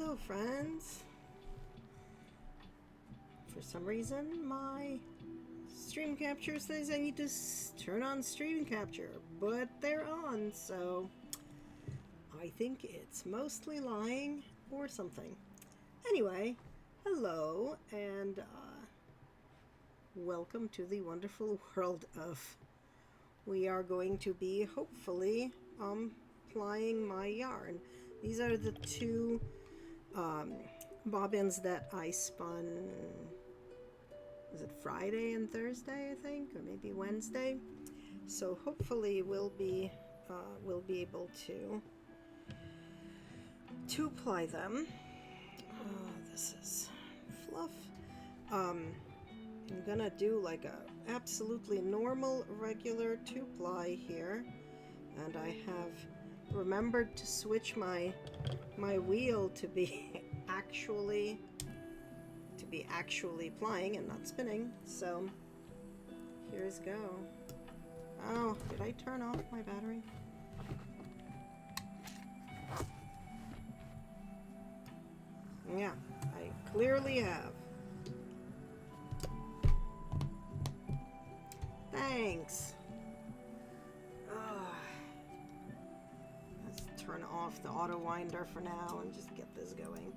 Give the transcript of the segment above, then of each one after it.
Hello, friends. For some reason, my stream capture says I need to turn on stream capture, but they're on, so I think it's mostly lying or something. Anyway, hello, and welcome to the wonderful world of. We are going to be hopefully plying my yarn. These are the two bobbins that I spun. Was it Friday and Thursday, I think, or maybe Wednesday? So hopefully we'll be able to apply them. This is fluff. I'm gonna do like a absolutely normal regular 2-ply here, and I have remembered to switch my wheel to be actually plying and not spinning. So here's go. Oh, did I turn off my battery? Yeah, I clearly have. Thanks. Let's turn off the auto winder for now and just get this going.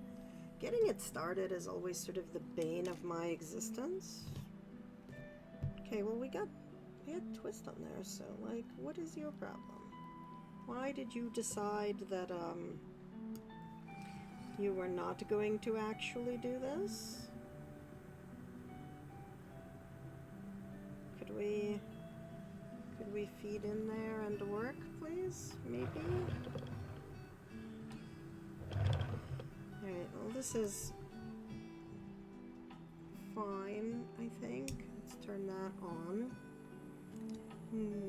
Getting it started is always sort of the bane of my existence. Okay, well we had twist on there, so like, what is your problem? Why did you decide that you were not going to actually do this? Could we feed in there and work, please? Maybe? Alright, well this is fine, I think. Let's turn that on.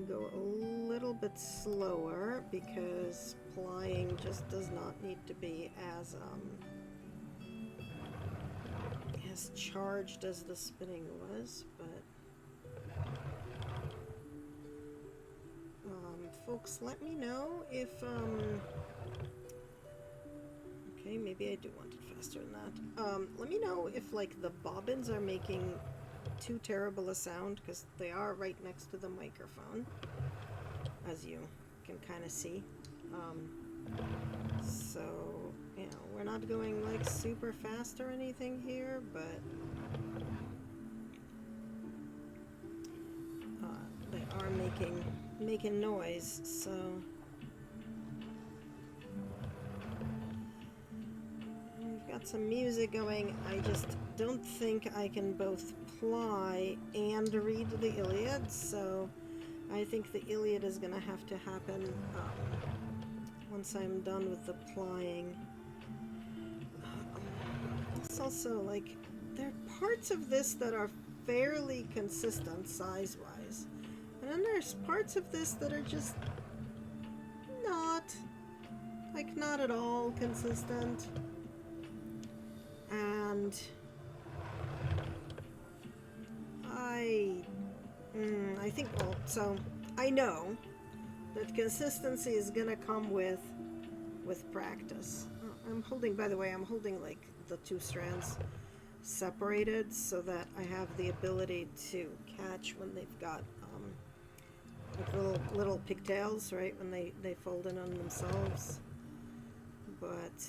Go a little bit slower because plying just does not need to be as charged as the spinning was, but folks, let me know if okay, maybe I do want it faster than that. Let me know if like the bobbins are making too terrible a sound, because they are right next to the microphone, as you can kind of see. So, you know, we're not going like super fast or anything here, but they are making noise, so we've got some music going. I just don't think I can both ply and read the Iliad, so I think the Iliad is gonna have to happen once I'm done with the plying. It's also like, there are parts of this that are fairly consistent size-wise, and then there's parts of this that are just not at all consistent. And I think, well, so I know that consistency is gonna come with practice. I'm holding, by the way, I'm holding like the two strands separated so that I have the ability to catch when they've got like little pigtails, right, when they fold in on themselves. But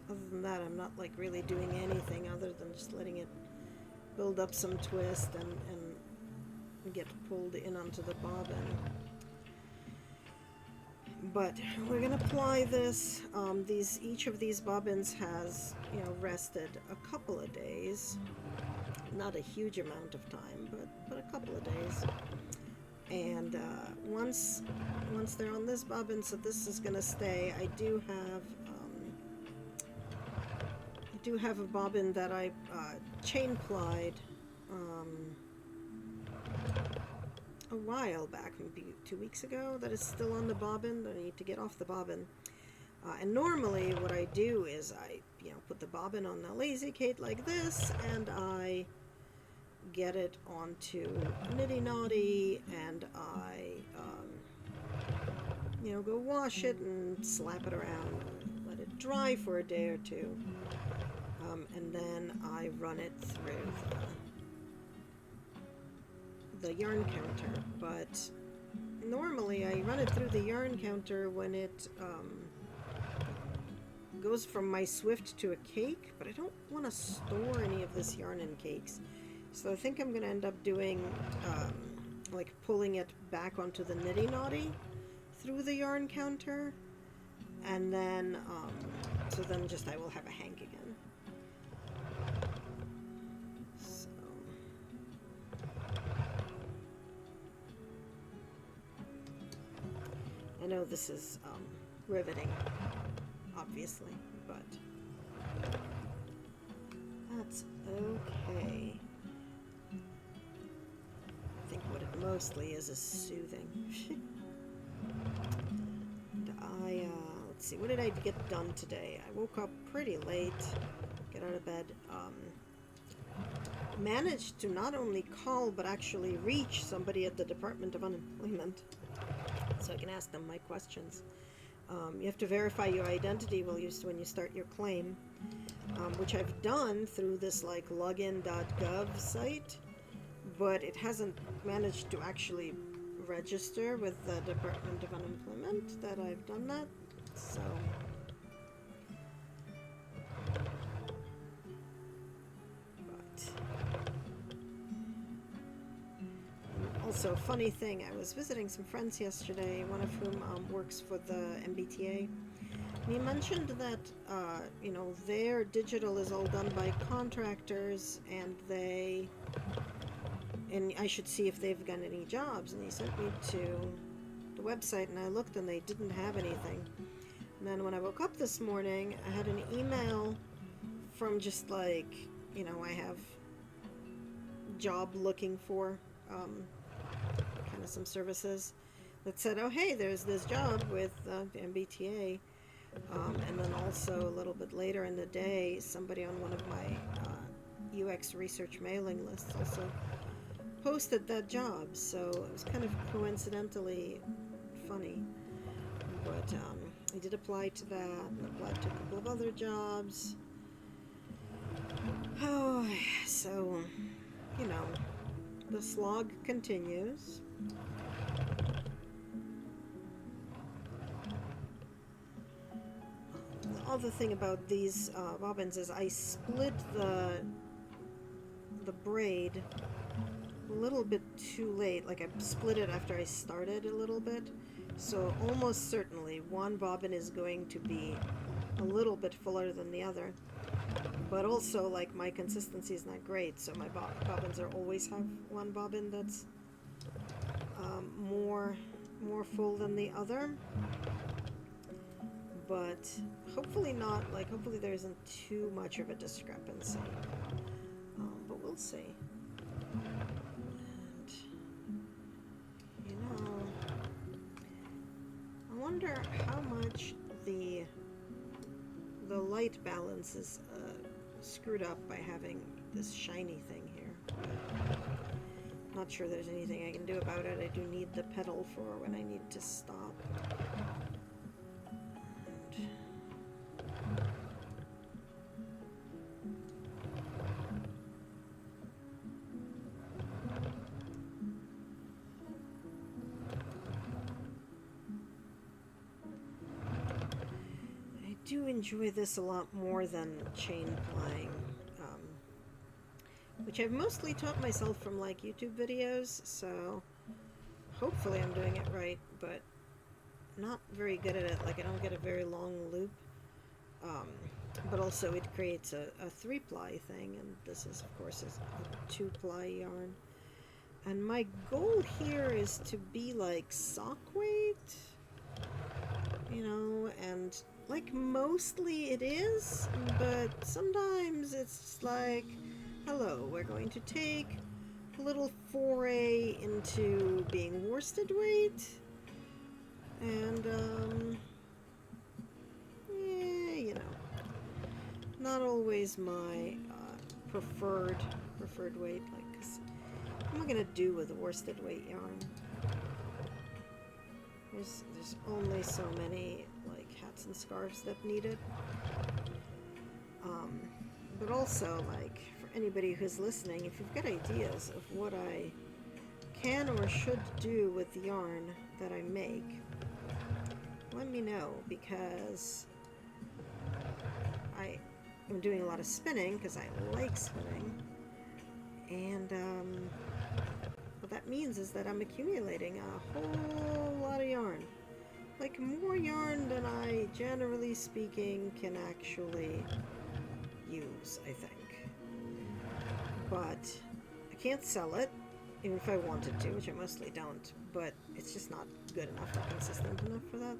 other than that, I'm not like really doing anything other than just letting it build up some twist and get pulled in onto the bobbin. But we're gonna apply this. Each of these bobbins has, you know, rested a couple of days. Not a huge amount of time, but a couple of days. And once they're on this bobbin, so this is gonna stay. I do have a bobbin that I chain plied a while back, maybe 2 weeks ago, that is still on the bobbin that I need to get off the bobbin. And normally what I do is I, you know, put the bobbin on a lazy Kate like this, and I get it onto Nitty Naughty, and I, you know, go wash it and slap it around, dry for a day or two, and then I run it through the yarn counter. But normally I run it through the yarn counter when it goes from my Swift to a cake, but I don't want to store any of this yarn in cakes. So I think I'm going to end up doing like pulling it back onto the Nitty Naughty through the yarn counter, and then so then just I will have a hank again. So I know this is riveting, obviously, but that's okay. I think what it mostly is soothing. And let's see, what did I get done today? I woke up pretty late, get out of bed, managed to not only call but actually reach somebody at the Department of Unemployment so I can ask them my questions. You have to verify your identity when you start your claim, which I've done through this like login.gov site, but it hasn't managed to actually register with the Department of Unemployment that I've done that. So also, funny thing, I was visiting some friends yesterday, one of whom works for the MBTA. And he mentioned that, you know, their digital is all done by contractors, and I should see if they've got any jobs. And he sent me to the website, and I looked, and they didn't have anything. And then when I woke up this morning, I had an email from just like, you know, I have job looking for, kind of some services that said, oh hey, there's this job with the MBTA, and then also a little bit later in the day, somebody on one of my UX research mailing lists also posted that job, so it was kind of coincidentally funny. But I did apply to that, and applied to a couple of other jobs. Oh, so, you know, the slog continues. The other thing about these bobbins is I split the braid a little bit too late. Like I split it after I started a little bit. So almost certainly one bobbin is going to be a little bit fuller than the other. But also, like, my consistency is not great, so my bobbins are always have one bobbin that's more full than the other. But hopefully not, like, hopefully there isn't too much of a discrepancy. But we'll see. And, you know, I wonder how much the light balance is screwed up by having this shiny thing here. Not sure there's anything I can do about it. I do need the pedal for when I need to stop. I do enjoy this a lot more than chain plying, which I've mostly taught myself from like YouTube videos, so hopefully I'm doing it right, but not very good at it. Like I don't get a very long loop, but also it creates a 3-ply thing, and this is of course a 2-ply yarn. And my goal here is to be like sock weight, you know, and like mostly it is, but sometimes it's just like, hello, we're going to take a little foray into being worsted weight, and yeah, you know, not always my preferred weight. Like, 'cause what am I gonna do with a worsted weight yarn? There's only so many like hats and scarves that need it. But also, like, for anybody who's listening, if you've got ideas of what I can or should do with the yarn that I make, let me know, because I am doing a lot of spinning because I like spinning, and what that means is that I'm accumulating a whole lot of yarn, like more yarn than I, generally speaking, can actually use, I think. But I can't sell it, even if I wanted to, which I mostly don't, but it's just not good enough or consistent enough for that.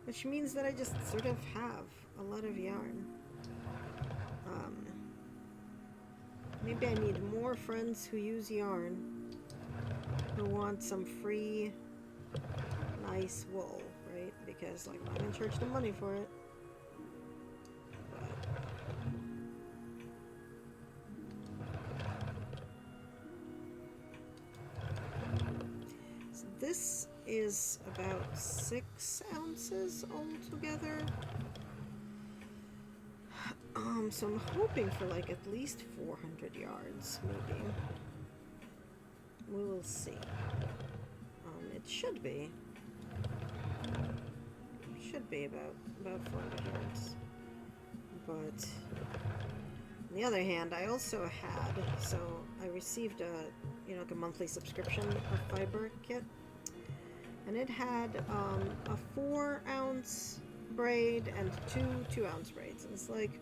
Which means that I just sort of have a lot of yarn. Maybe I need more friends who use yarn, who want some free, nice wool, right? Because, like, I'm gonna charge them money for it. So this is about 6 ounces altogether. So I'm hoping for like at least 400 yards, maybe. We will see. It should be. About 400 yards. But on the other hand, I also had, so I received a, like a monthly subscription of fiber kit, and it had a 4-ounce braid and 2 2-ounce braids. And it's like,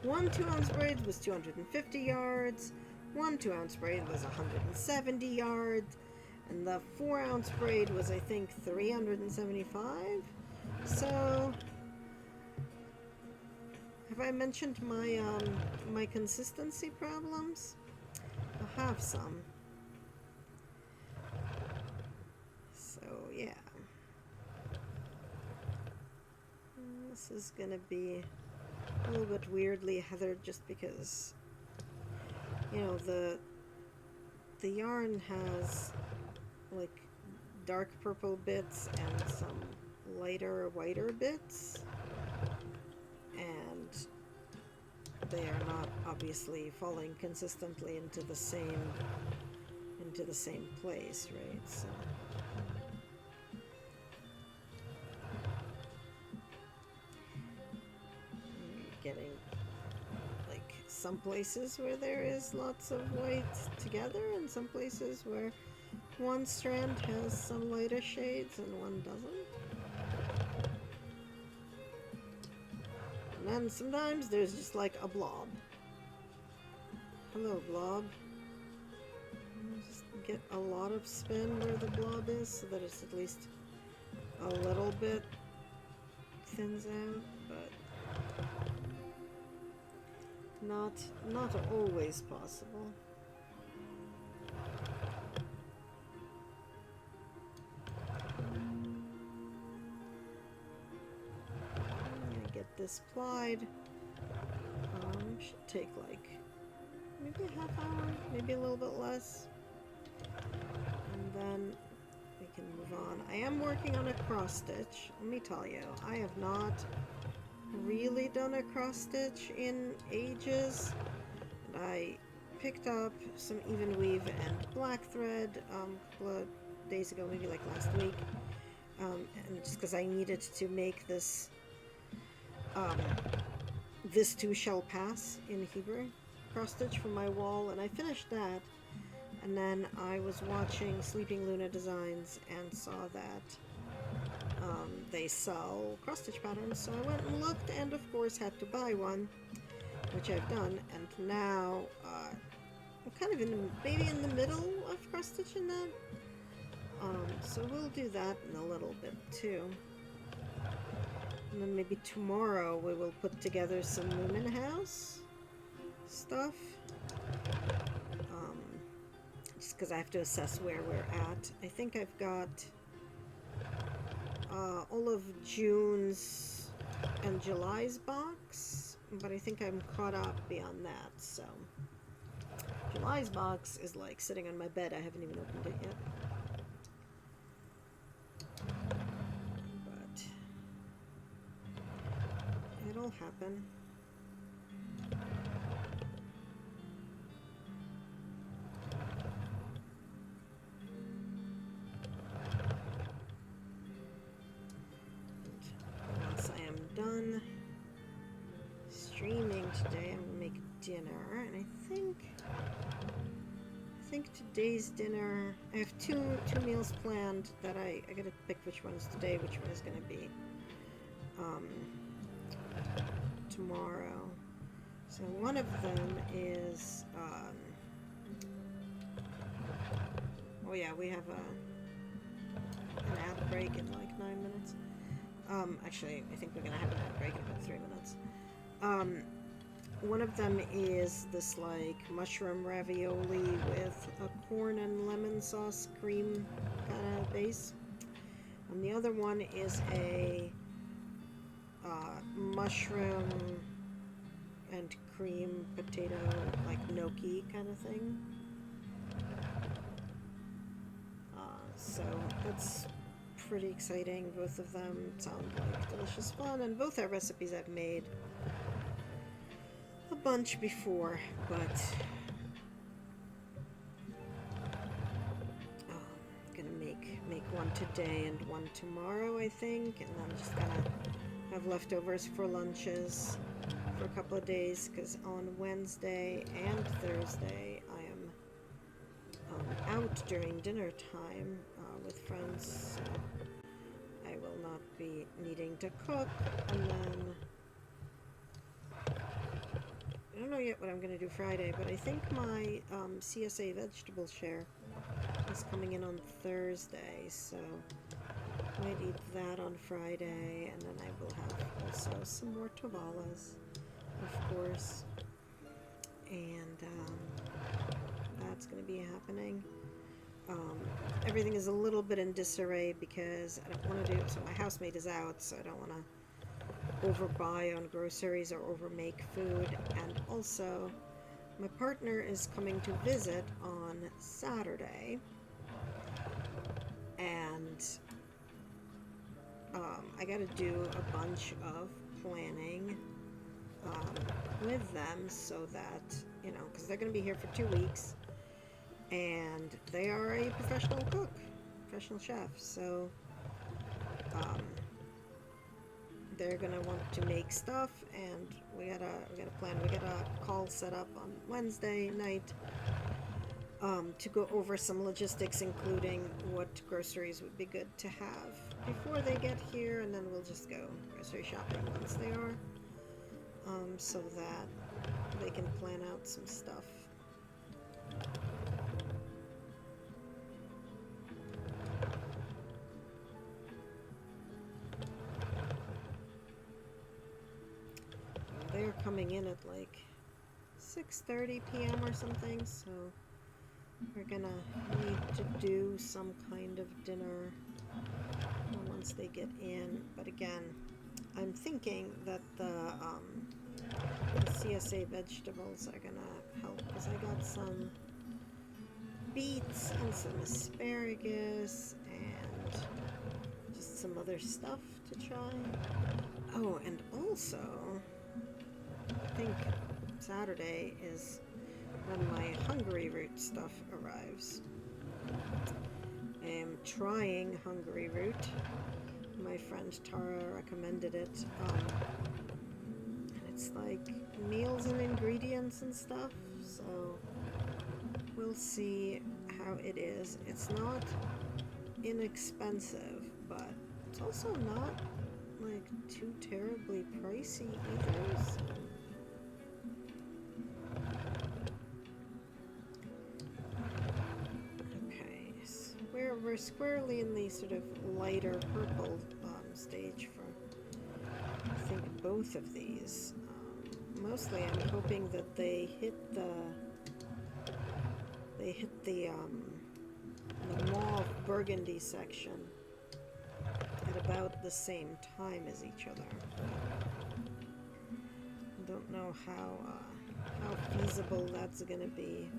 one 2-ounce braid was 250 yards, one 2-ounce braid was 170 yards, and the 4-ounce braid was, I think, 375. So, have I mentioned my my consistency problems? I have some. So yeah, this is gonna be a little bit weirdly heathered, just because, the yarn has like dark purple bits and some lighter, whiter bits, and they are not obviously falling consistently into the same place, right? So getting like some places where there is lots of white together, and some places where one strand has some lighter shades and one doesn't. And then sometimes there's just like a blob. Hello, blob. Just get a lot of spin where the blob is, so that it's at least a little bit thins out, but not always possible. I'm gonna get this plied. Should take like maybe a half hour, maybe a little bit less, and then we can move on. I am working on a cross stitch. Let me tell you, I have not really done a cross stitch in ages. And I picked up some even weave and black thread a couple of days ago, maybe like last week, and just because I needed to make this this 2 shell pass in Hebrew cross stitch for my wall, and I finished that. And then I was watching Sleeping Luna Designs and saw that they sell cross stitch patterns, so I went and looked, and of course had to buy one, which I've done. And now I'm kind of maybe in the middle of cross stitching that, so we'll do that in a little bit too. And then maybe tomorrow we will put together some Lumen House stuff. Just because I have to assess where we're at. I think I've got all of June's and July's box, but I think I'm caught up beyond that, so. July's box is like sitting on my bed. I haven't even opened it yet. It'll happen. today. I'm gonna make dinner, and I think today's dinner. I have two meals planned that I gotta pick which one's today, which one is gonna be tomorrow. So one of them is oh yeah, we have an ad break in like 9 minutes. Actually, I think we're gonna have an ad break in about 3 minutes. One of them is this like mushroom ravioli with a corn and lemon sauce cream kind of base. And the other one is a mushroom and cream potato, like gnocchi kind of thing. So that's pretty exciting. Both of them sound like delicious fun, and both are recipes I've made a bunch before, but I'm gonna make one today and one tomorrow, I think, and then just gonna have leftovers for lunches for a couple of days, because on Wednesday and Thursday I am out during dinner time with friends, so I will not be needing to cook. And then I don't know yet what I'm going to do Friday, but I think my CSA vegetable share is coming in on Thursday, so I might eat that on Friday, and then I will have also some more tavalas, of course, and that's going to be happening. Everything is a little bit in disarray because I don't want to do, so my housemate is out, so I don't want to overbuy on groceries or overmake food, and also my partner is coming to visit on Saturday, and I gotta do a bunch of planning with them so that, you know, because they're gonna be here for 2 weeks, and they are a professional cook, professional chef, so they're gonna want to make stuff, and we gotta plan. We got a call set up on Wednesday night to go over some logistics, including what groceries would be good to have before they get here, and then we'll just go grocery shopping once they are, so that they can plan out some stuff. They're coming in at like 6:30 p.m. or something, so we're gonna need to do some kind of dinner once they get in. But again, I'm thinking that the CSA vegetables are gonna help, because I got some beets and some asparagus and just some other stuff to try. Oh, and also I think Saturday is when my Hungary root stuff arrives. I am trying Hungary root. My friend Tara recommended it. And it's like meals and ingredients and stuff, so we'll see how it is. It's not inexpensive, but it's also not like too terribly pricey either, so. We're squarely in the sort of lighter purple stage for, I think, both of these. Mostly I'm hoping that they hit the mauve burgundy section at about the same time as each other. I don't know how feasible that's going to be,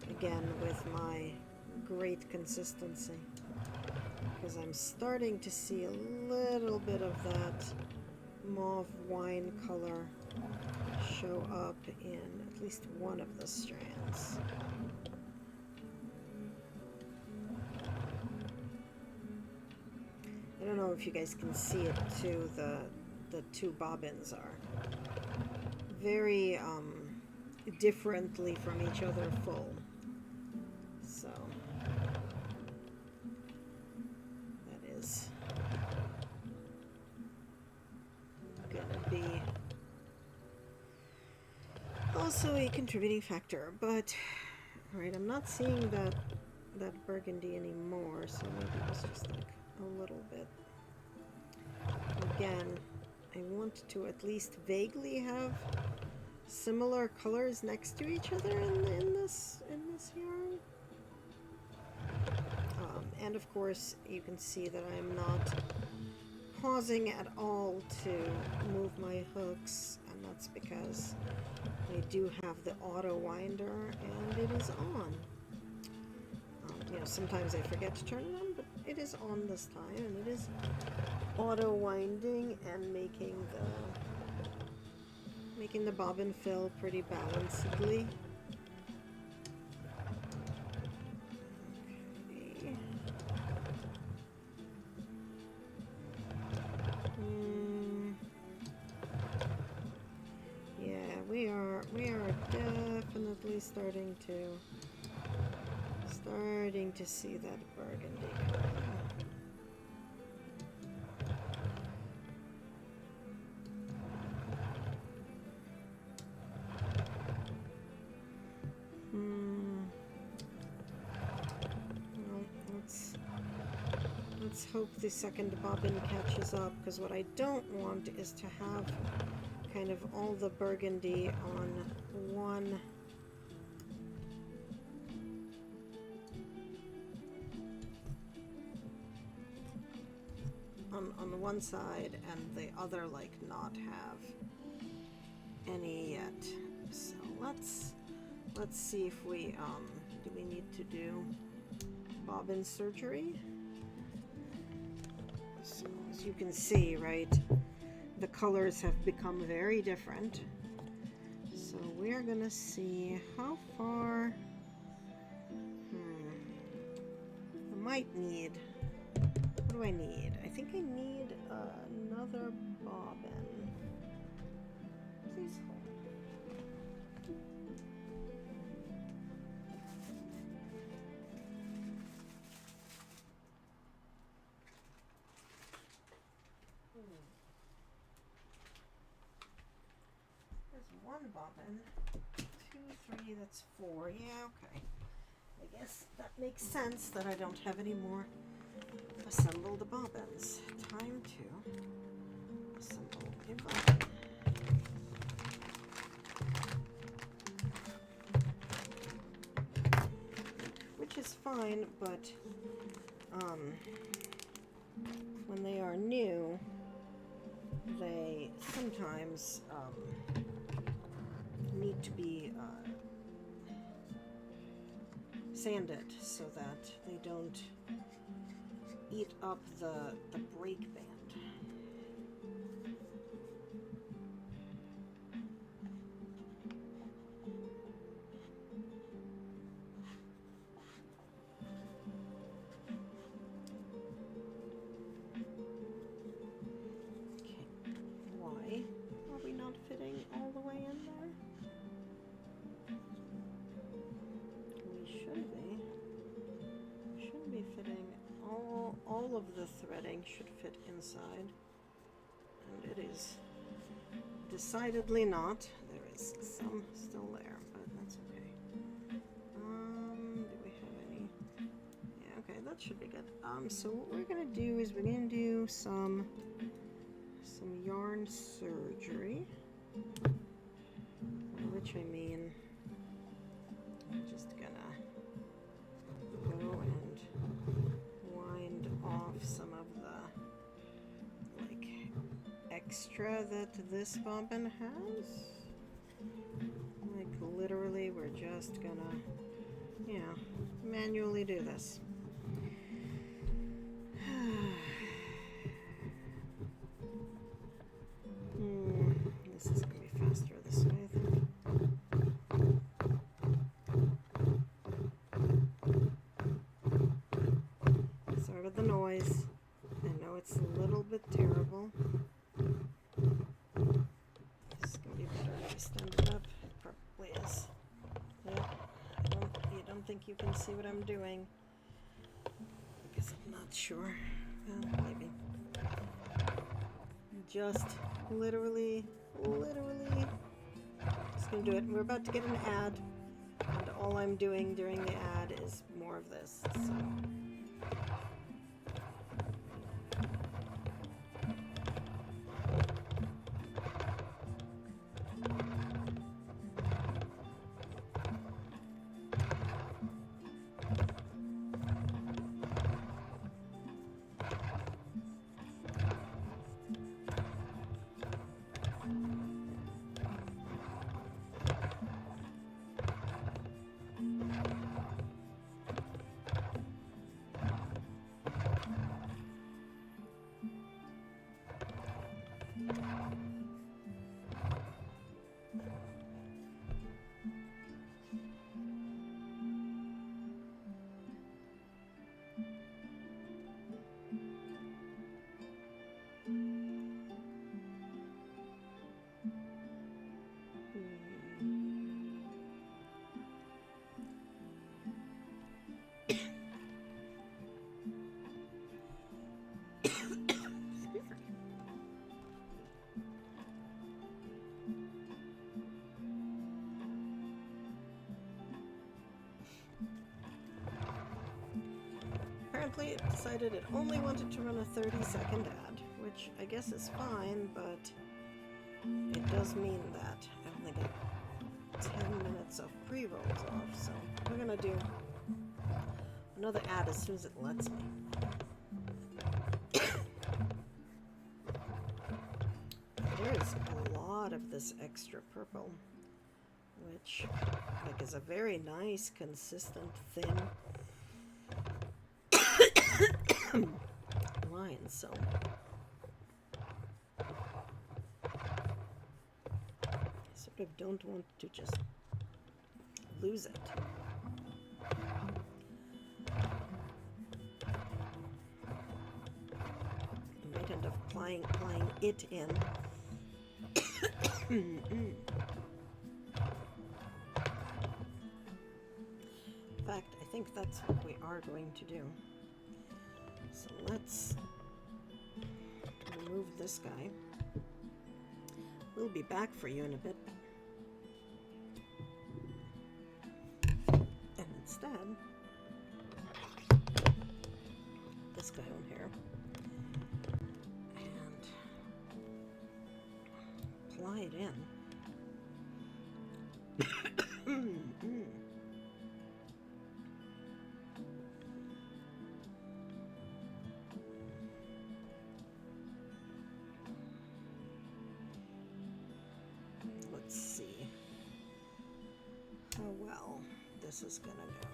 again, with my great consistency, because I'm starting to see a little bit of that mauve wine color show up in at least one of the strands. I don't know if you guys can see it too. The two bobbins are very differently from each other full. So that is gonna be also a contributing factor. But right, I'm not seeing that burgundy anymore, so maybe it's just like a little bit. Again, I want to at least vaguely have similar colors next to each other in this yarn. And of course, you can see that I'm not pausing at all to move my hooks, and that's because I do have the auto winder and it is on. You know, sometimes I forget to turn it on, but it is on this time, and it is auto winding and making the bobbin fill pretty balancedly. Okay. Yeah, we are definitely starting to see that burgundy color. Well, let's hope the second bobbin catches up, because what I don't want is to have kind of all the burgundy on one on one side and the other like not have any yet. So let's see if we do we need to do bobbin surgery. So as you can see, right, the colors have become very different. So we're gonna see how far I might need. What do I need? I think I need another bobbin. Please hold. There's one bobbin. 2, 3, that's 4. Yeah, okay. I guess that makes sense that I don't have any more assembled bobbins. Time to assemble a bobbin. Which is fine, but when they are new, they sometimes need to be sanded so that they don't eat up the break band. Okay, why are we not fitting all the way in there? We should be. We should be fitting all of the threading should fit inside, and it is decidedly not. There is some still there, but that's okay. Do we have any? Yeah, okay, that should be good. So what we're gonna do is we're gonna do some yarn surgery, which I mean, I'm just gonna go and wind off some of the like extra that this bobbin has. Like literally, we're just gonna, yeah, manually do this. This is gonna be faster this way, I think. Sorry about the noise. I know it's a little bit terrible. This is gonna be better. I stand it up? It probably is. Yeah. You don't think you can see what I'm doing? I guess I'm not sure. Well, maybe. Just literally just gonna do it. We're about to get an ad, and all I'm doing during the ad is more of this, so. Apparently it decided it only wanted to run a 30-second ad, which I guess is fine, but it does mean that I only get 10 minutes of pre-rolls off, so we're gonna do another ad as soon as it lets me. There's a lot of this extra purple, which is a very nice, consistent, thin line, so I sort of don't want to just lose it. I might end up plying it in. In fact, I think that's what we are going to do. So let's remove this guy. We'll be back for you in a bit. And instead, this guy on here. And ply it in. Let's see how well this is gonna go.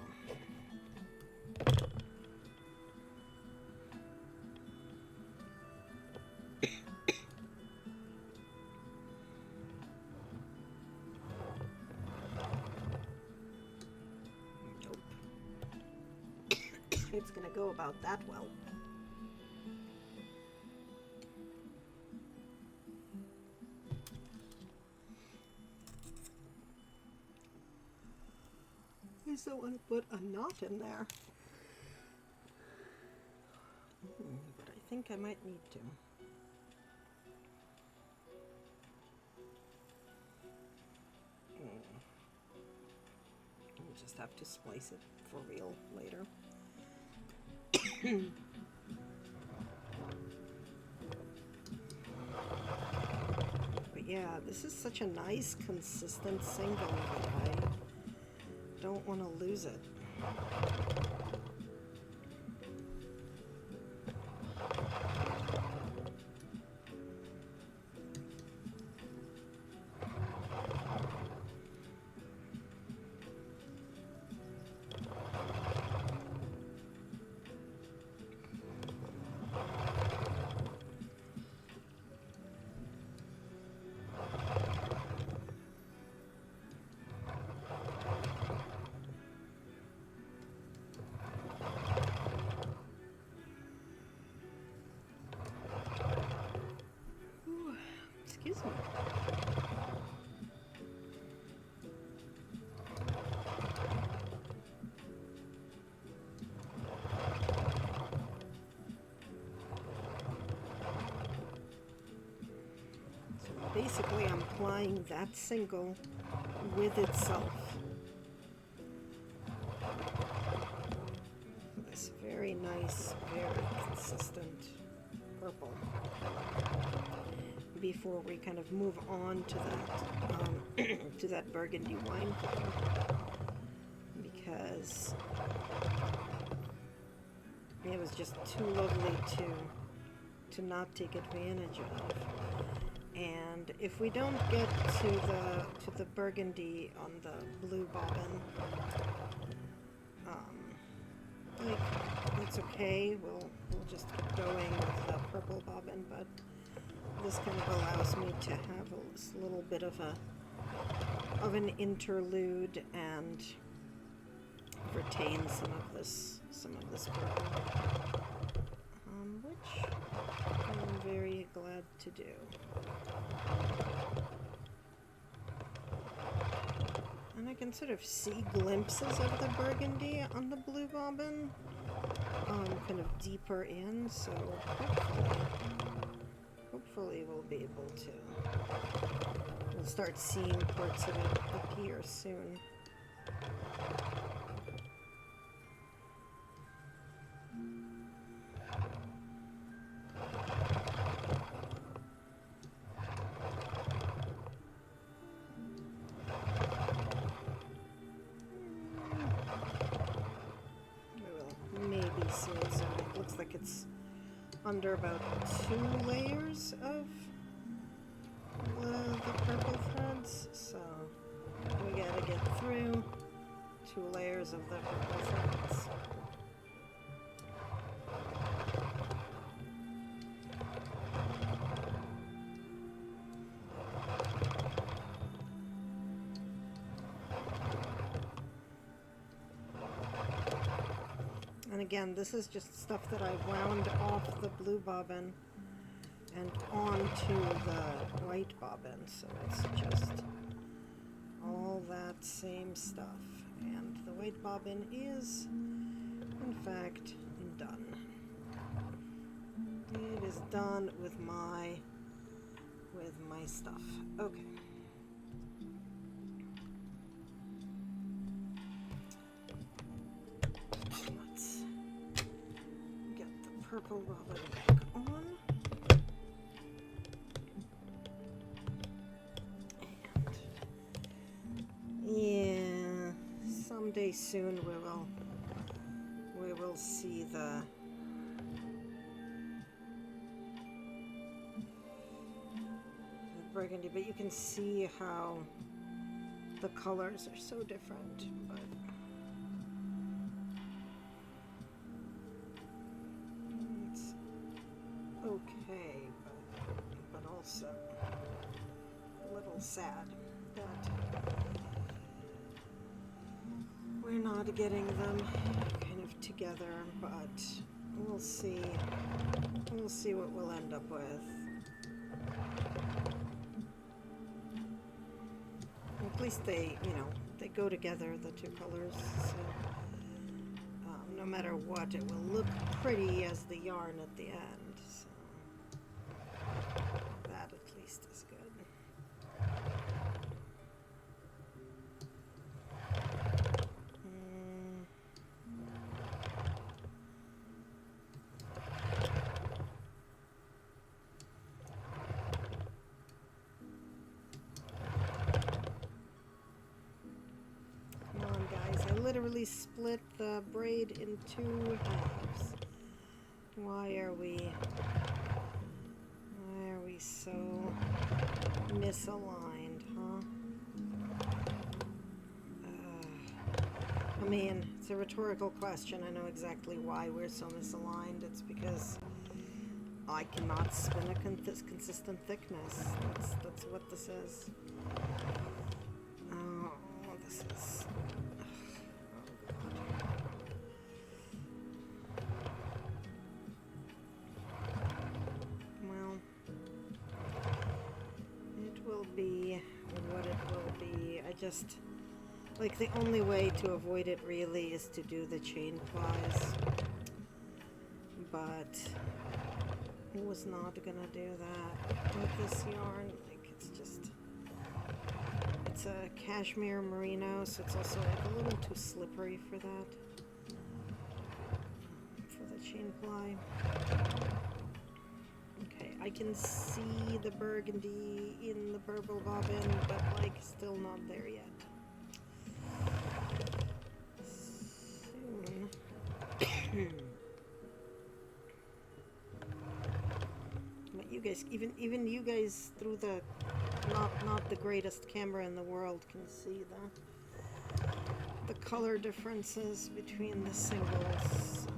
Nope. It's gonna go about that well. I just don't want to put a knot in there. But I think I might need to. We'll just have to splice it for real later. But yeah, this is such a nice, consistent single that I don't want to lose it. Excuse me. basically I'm plying that single with itself. This very nice, very consistent purple. Before we kind of move on to that to that burgundy wine color, because it was just too lovely to not take advantage of. And if we don't get to the burgundy on the blue bobbin, like, that's okay. We'll just keep going with the purple bobbin, but this kind of allows me to have this little bit of an interlude and retain some of this purple, which I'm very glad to do. And I can sort of see glimpses of the burgundy on the blue bobbin, kind of deeper in, so hopefully we'll be able to, we'll start seeing parts of it appear soon. It's under about 2 layers of the purple threads, so we gotta get through 2 layers of the purple threads. And again, this is just stuff that I wound off the blue bobbin and onto the white bobbin, so it's just all that same stuff. And the white bobbin is, in fact, done. It is done with my stuff. Okay. Purple bobbin back on. And yeah, someday soon we will see the burgundy, but you can see how the colors are so different. But okay, but also a little sad that we're not getting them kind of together, but we'll see what we'll end up with. At least they go together, the 2 colors, so no matter what, it will look pretty as the yarn at the end. That at least is good. Come on, guys. I literally split the braid in 2 halves. Why are we so misaligned, huh? I mean, it's a rhetorical question. I know exactly why we're so misaligned. It's because I cannot spin a consistent thickness. That's what this is. Oh, this is... be what it will be. I just, like, the only way to avoid it really is to do the chain plies, but I was not gonna do that with this yarn. Like, it's cashmere merino, so it's also like a little too slippery for that. For the chain ply. Okay, I can see the burgundy in the purple bobbin, but like still not there yet. Soon. But you guys, even you guys through the not the greatest camera in the world can see the color differences between the singles. So.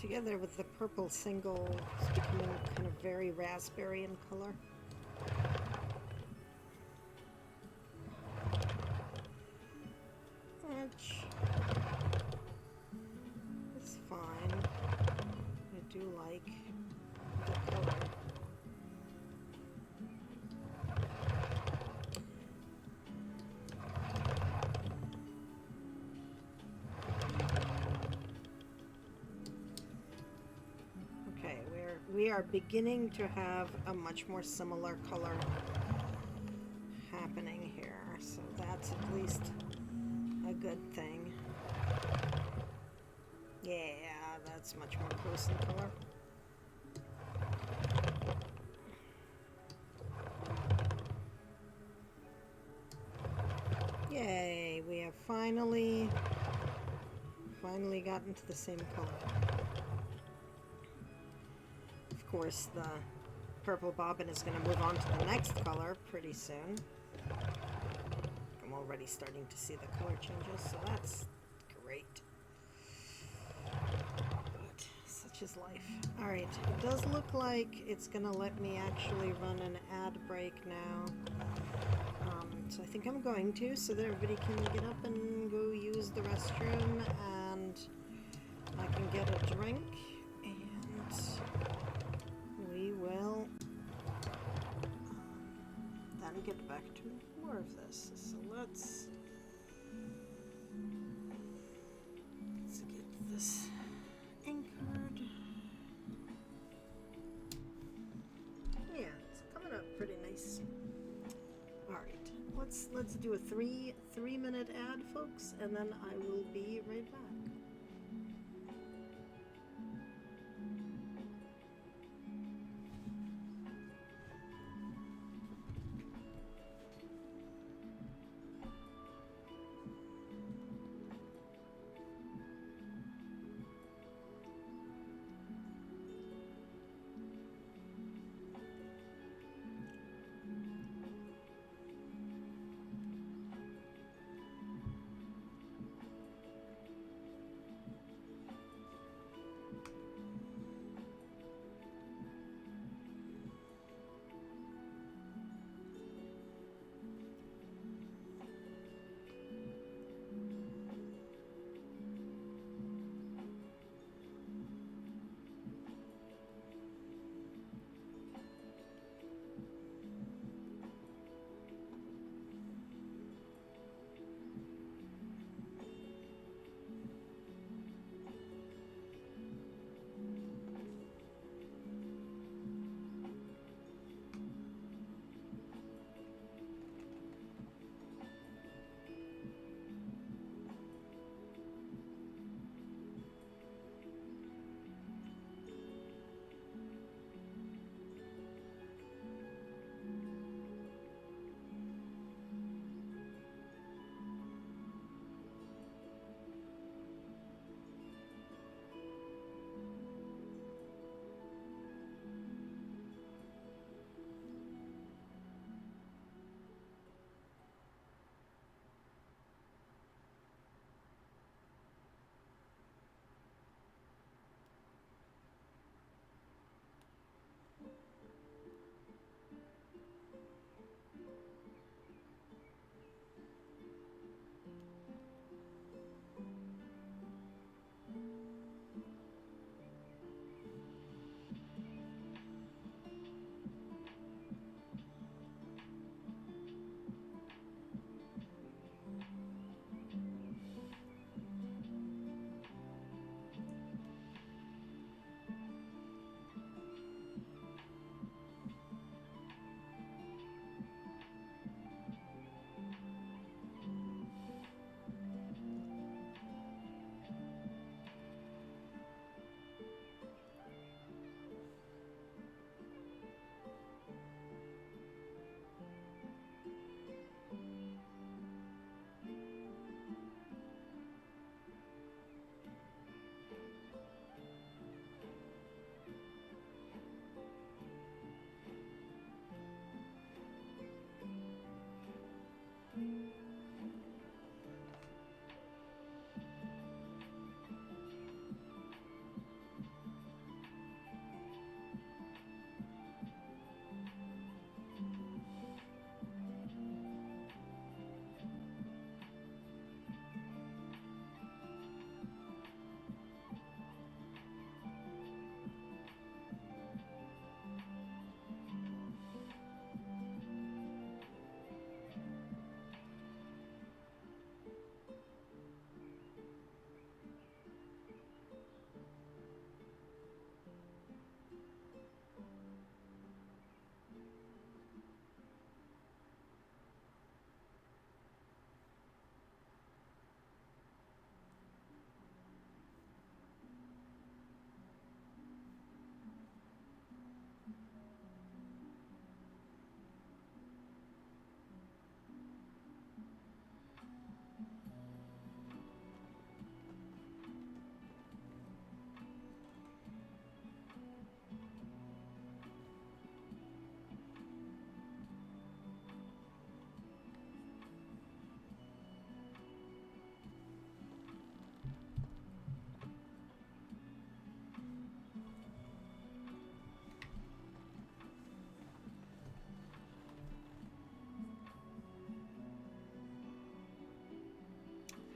Together with the purple single, it's becoming kind of very raspberry in color. Which is fine. I do like the color. We are beginning to have a much more similar color happening here, so that's at least a good thing. Yeah, that's much more close in color. Yay, we have finally gotten to the same color. Of course, the purple bobbin is going to move on to the next color pretty soon. I'm already starting to see the color changes, so that's great. But such is life. Alright, it does look like it's going to let me actually run an ad break now. So I think I'm going to, so that everybody can get up and go use the restroom, and I can get a drink, and we will then get back to more of this. So let's get this anchored. Yeah, it's coming up pretty nice. All right, let's do a three-minute ad, folks, and then I will be right back.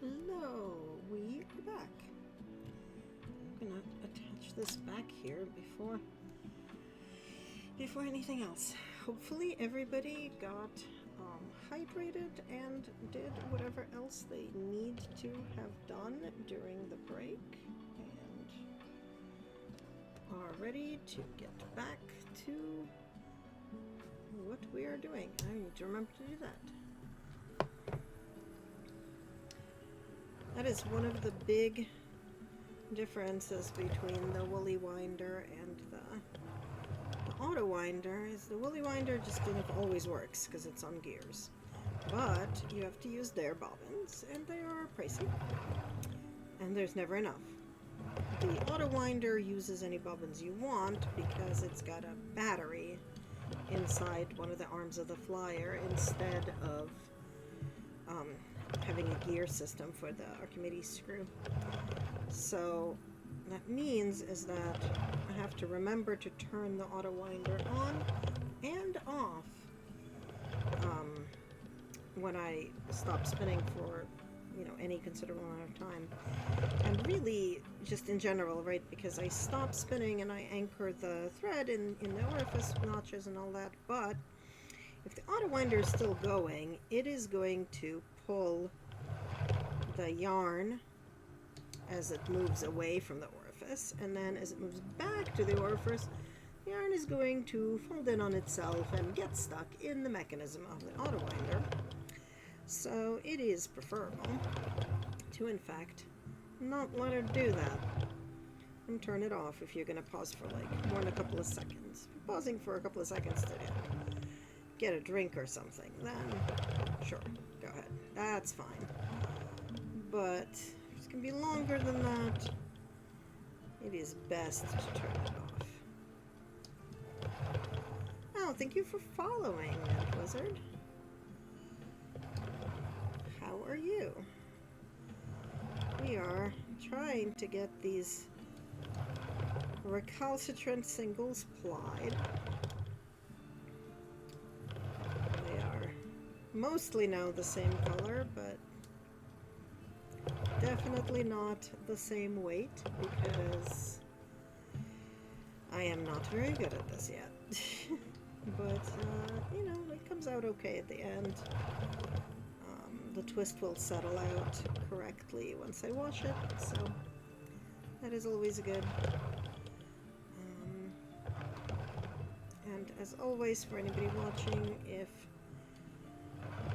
Hello, we are back. I'm gonna attach this back here before anything else. Hopefully everybody got hydrated and did whatever else they need to have done during the break and are ready to get back to what we are doing. I need to remember to do that. That is one of the big differences between the woolly winder and the auto winder. Is the woolly winder just kind of always works because it's on gears, but you have to use their bobbins and they are pricey and there's never enough. The auto winder uses any bobbins you want because it's got a battery inside one of the arms of the flyer instead of having a gear system for the Archimedes screw. So that means is that I have to remember to turn the auto winder on and off when I stop spinning for any considerable amount of time, and really just in general, right, because I stop spinning and I anchor the thread in the orifice notches and all that, but if the auto winder is still going, it is going to pull the yarn as it moves away from the orifice, and then as it moves back to the orifice, the yarn is going to fold in on itself and get stuck in the mechanism of the auto winder. So it is preferable to, in fact, not let her do that and turn it off if you're going to pause for like more than a couple of seconds. If you're pausing for a couple of seconds to get a drink or something, then sure, go ahead. That's fine. But if it's going to be longer than that, it is best to turn it off. Oh, thank you for following, Mint Wizard. How are you? We are trying to get these recalcitrant singles plied. They are mostly now the same color, but definitely not the same weight because I am not very good at this yet. But, it comes out okay at the end. The twist will settle out correctly once I wash it, so that is always good. And as always, for anybody watching, if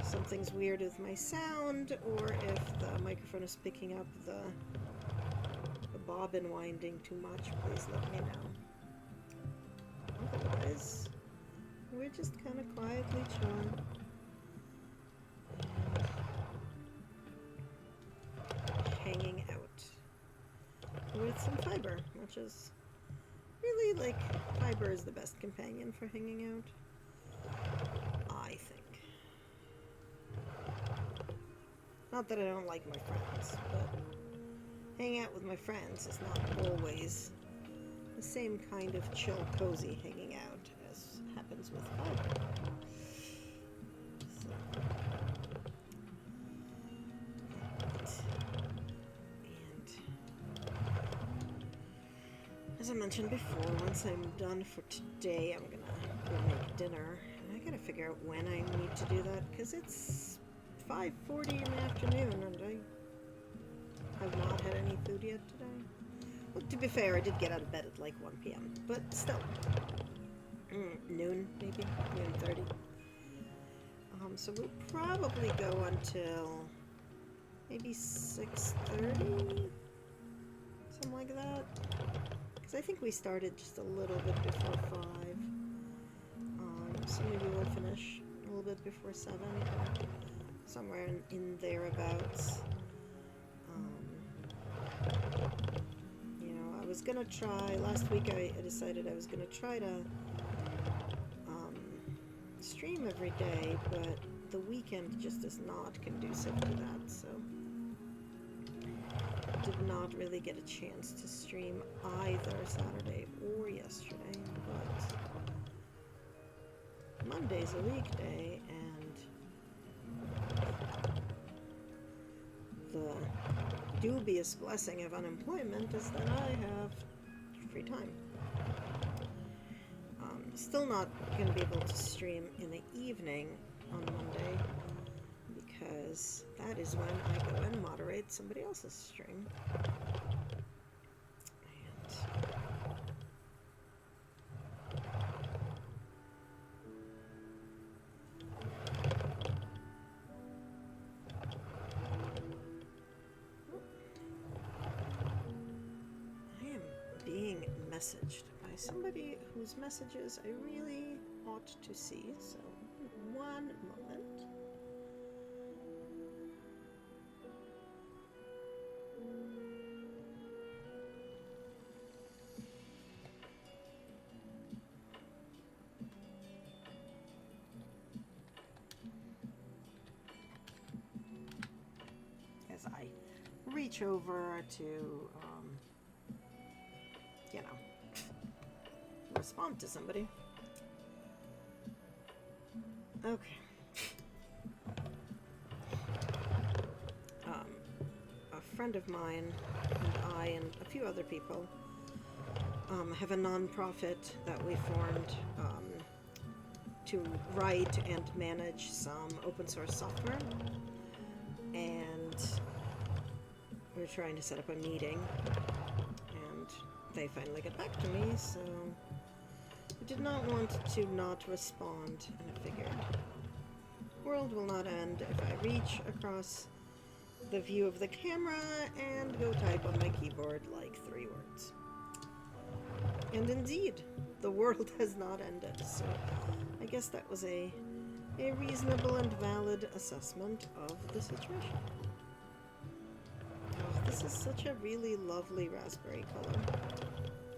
something's weird with my sound, or if the microphone is picking up the bobbin winding too much, please let me know. Otherwise, we're just kind of quietly chilling. Hanging out with some fiber, which is really, like, fiber is the best companion for hanging out, I think. Not that I don't like my friends, but hanging out with my friends is not always the same kind of chill, cozy hanging out as happens with fiber. As I mentioned before, once I'm done for today, I'm gonna go make dinner, and I gotta figure out when I need to do that, because it's 5:40 in the afternoon, and I have not had any food yet today. Well, to be fair, I did get out of bed at like 1 p.m., but still. Noon, maybe? Noon 30. So we'll probably go until maybe 6:30? Something like that. Because I think we started just a little bit before 5. So maybe we'll finish a little bit before 7. Somewhere in thereabouts. I was gonna try, last week I decided I was gonna try to stream every day, but the weekend just is not conducive to that, so did not really get a chance to stream either Saturday or yesterday, but Monday's a weekday, and the dubious blessing of unemployment is that I have free time. Still not going to be able to stream in the evening on Monday because that is when I go and moderate somebody else's stream. Messaged by somebody whose messages I really ought to see, so one moment. As I reach over to you know, respond to somebody. Okay. A friend of mine and I and a few other people have a non-profit that we formed to write and manage some open source software, and we're trying to set up a meeting. They finally got back to me, so I did not want to not respond, and I figured the world will not end if I reach across the view of the camera and go type on my keyboard like 3 words. And indeed, the world has not ended, so I guess that was a reasonable and valid assessment of the situation. This is such a really lovely raspberry color.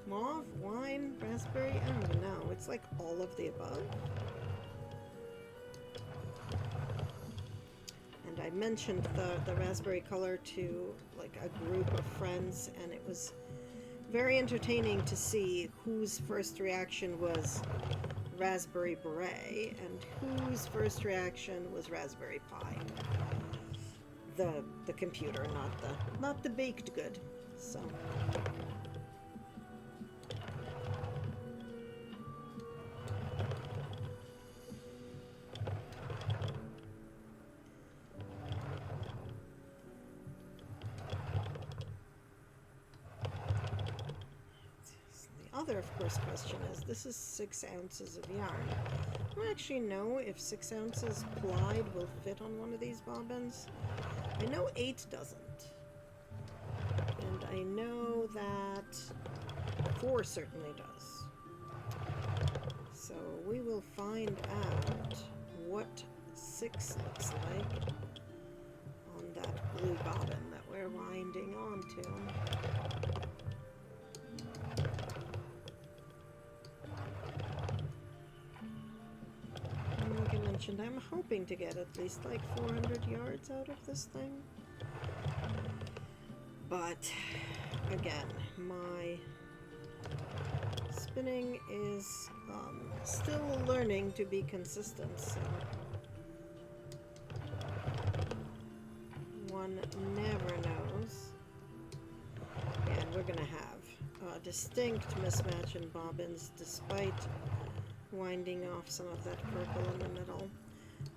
Mauve, wine, raspberry, I don't even know. It's like all of the above. And I mentioned the raspberry color to like a group of friends, and it was very entertaining to see whose first reaction was raspberry beret and whose first reaction was raspberry Pi. The computer, not the baked good. So the other, of course, question is, this is 6 ounces of yarn. I don't actually know if 6 ounces plied will fit on one of these bobbins. I know 8 doesn't. And I know that 4 certainly does. So we will find out what 6 looks like on that blue bobbin that we're winding onto. Like I mentioned, I'm hoping to get at least like 400 yards out of this thing. But again, my spinning is still learning to be consistent, so one never knows. And we're gonna have a distinct mismatch in bobbins despite winding off some of that purple in the middle.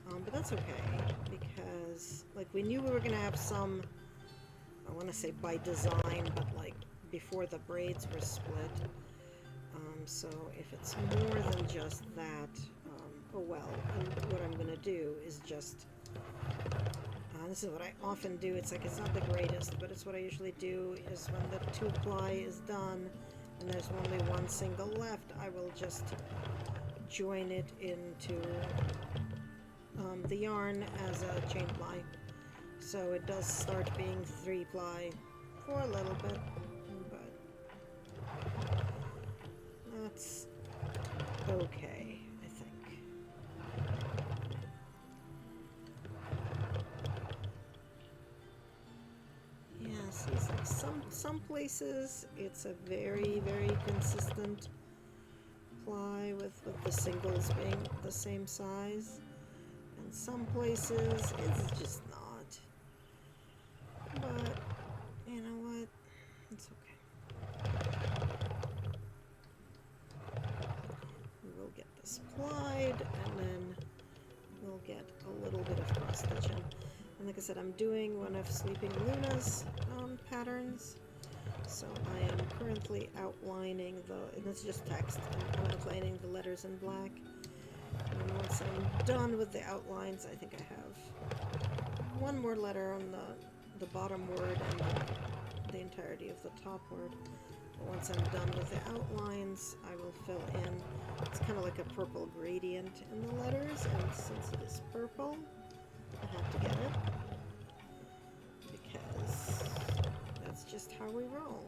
But that's okay, because like we knew we were gonna have some, I want to say by design, but like before the braids were split. So if it's more than just that, oh well. And what I'm gonna do is just, this is what I often do. It's like, it's not the greatest, but it's what I usually do, is when the 2-ply is done and there's only 1 single left, I will just join it into the yarn as a chain ply. So it does start being 3-ply for a little bit, but that's okay, I think. Yeah, see, it's like some places it's a very, very consistent ply with the singles being the same size, and some places it's just not. But stitch in. And like I said, I'm doing one of Sleeping Luna's patterns. So I am currently outlining and it's just text, I'm outlining the letters in black. And once I'm done with the outlines, I think I have one more letter on the bottom word and the entirety of the top word. But once I'm done with the outlines, I will fill in. It's kind of like a purple gradient in the letters, and since it is purple, I have to get it. Because that's just how we roll.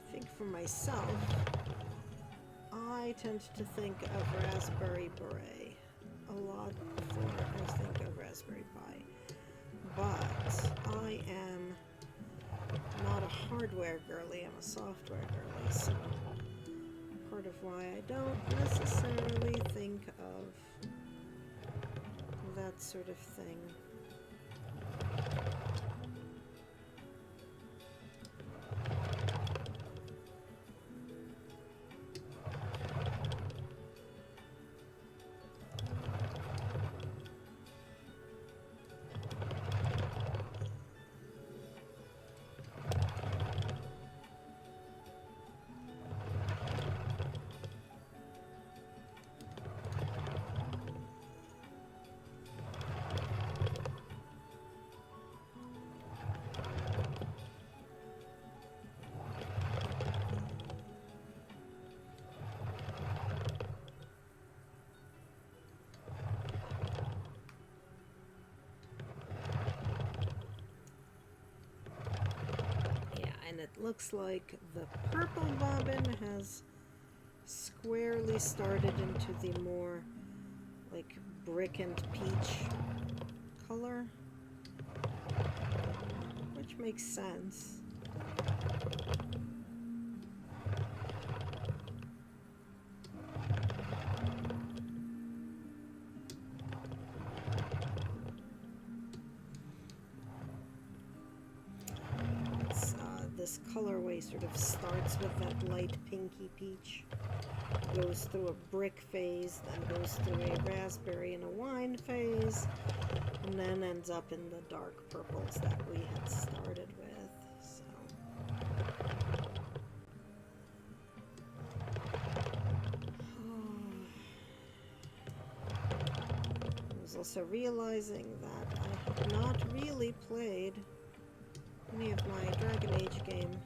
I think for myself, I tend to think of Raspberry Beret a lot before I think of Raspberry Pi. But I am not a hardware girly, I'm a software girly, so part of why I don't necessarily think of that sort of thing. And it looks like the purple bobbin has squarely started into the more like brick and peach color, which makes sense. This colorway sort of starts with that light pinky peach, goes through a brick phase, then goes through a raspberry and a wine phase, and then ends up in the dark purples that we had started with. So I was also realizing that I have not really played any of my Dragon Age game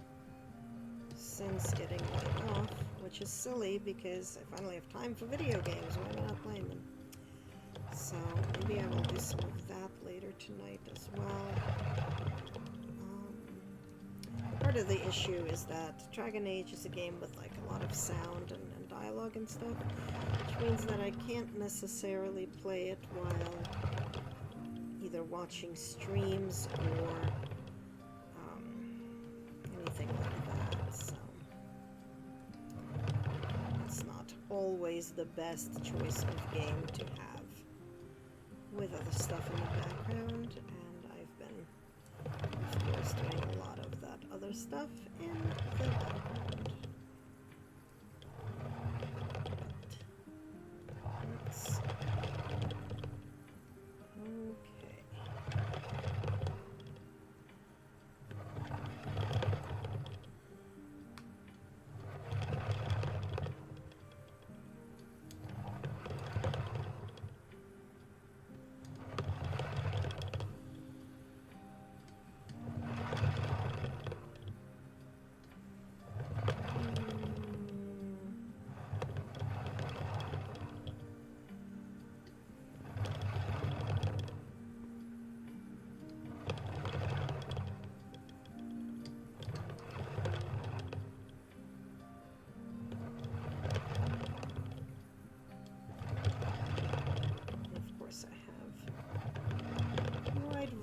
since getting laid off, which is silly because I finally have time for video games. Why am I not playing them? So maybe I will do some of that later tonight as well. Part of the issue is that Dragon Age is a game with like a lot of sound and dialogue and stuff, which means that I can't necessarily play it while either watching streams or anything like that, so it's not always the best choice of game to have with other stuff in the background, and I've been, of course, doing a lot of that other stuff in the background. But let's see. Okay.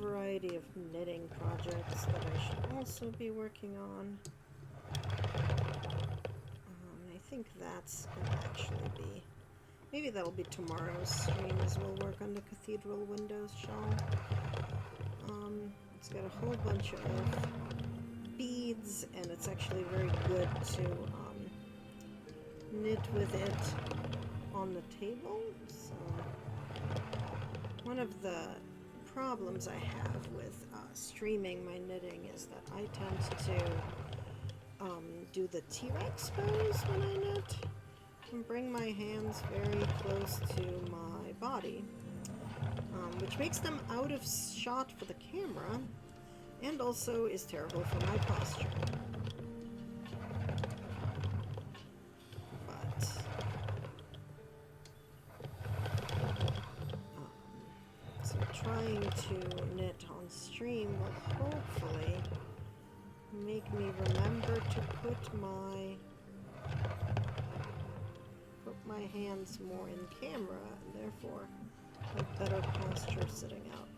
Variety of knitting projects that I should also be working on. I think that's going to actually be, maybe that'll be tomorrow's stream as we'll work on the cathedral windows shawl. It's got a whole bunch of beads, and it's actually very good to knit with it on the table. So one of the problems I have with streaming my knitting is that I tend to do the T-Rex pose when I knit and bring my hands very close to my body, which makes them out of shot for the camera and also is terrible for my posture. But so trying to knit on stream will hopefully make me remember to put my hands more in camera and therefore have better posture sitting out.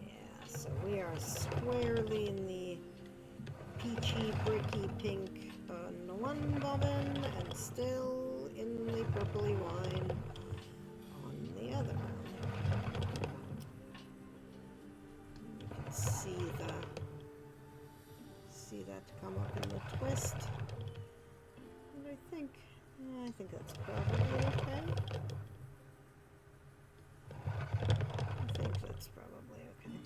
Yeah, so we are squarely in the peachy, bricky pink on the one bobbin and still in the purpley wine on the other. You can see that come up in the twist. And I think that's probably okay. I think that's probably okay.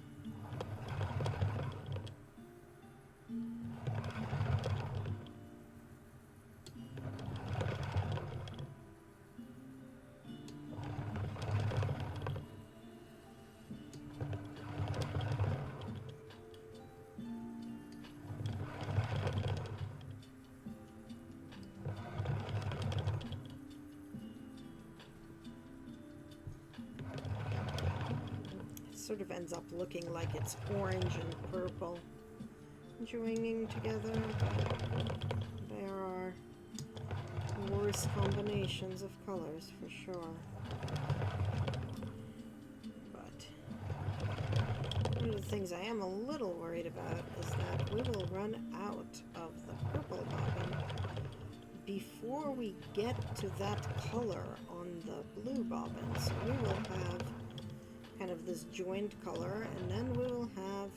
Sort of ends up looking like it's orange and purple joining together, but there are worse combinations of colors for sure. But one of the things I am a little worried about is that we will run out of the purple bobbin before we get to that color on the blue bobbin. So we will have kind of this joined color, and then we will have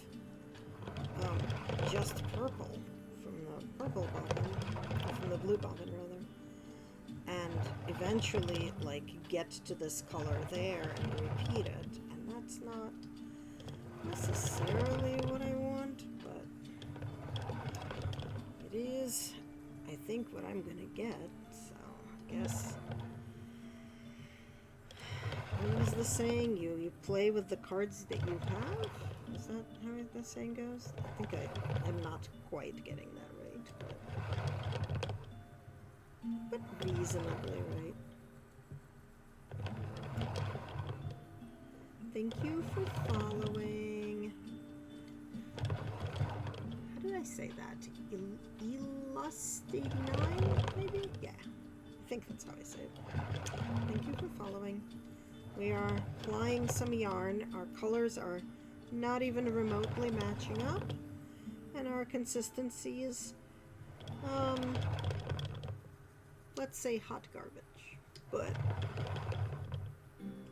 just purple from the purple bobbin, or from the blue bobbin rather, and eventually like get to this color there and repeat it, and that's not necessarily what I want, but it is, I think, what I'm gonna get, so I guess. What is the saying? You play with the cards that you have? Is that how the saying goes? I think I am not quite getting that right, but reasonably right. Thank you for following. How did I say that? Elust89, maybe? Yeah, I think that's how I say it. Thank you for following. We are plying some yarn. Our colors are not even remotely matching up, and our consistency is, let's say hot garbage. But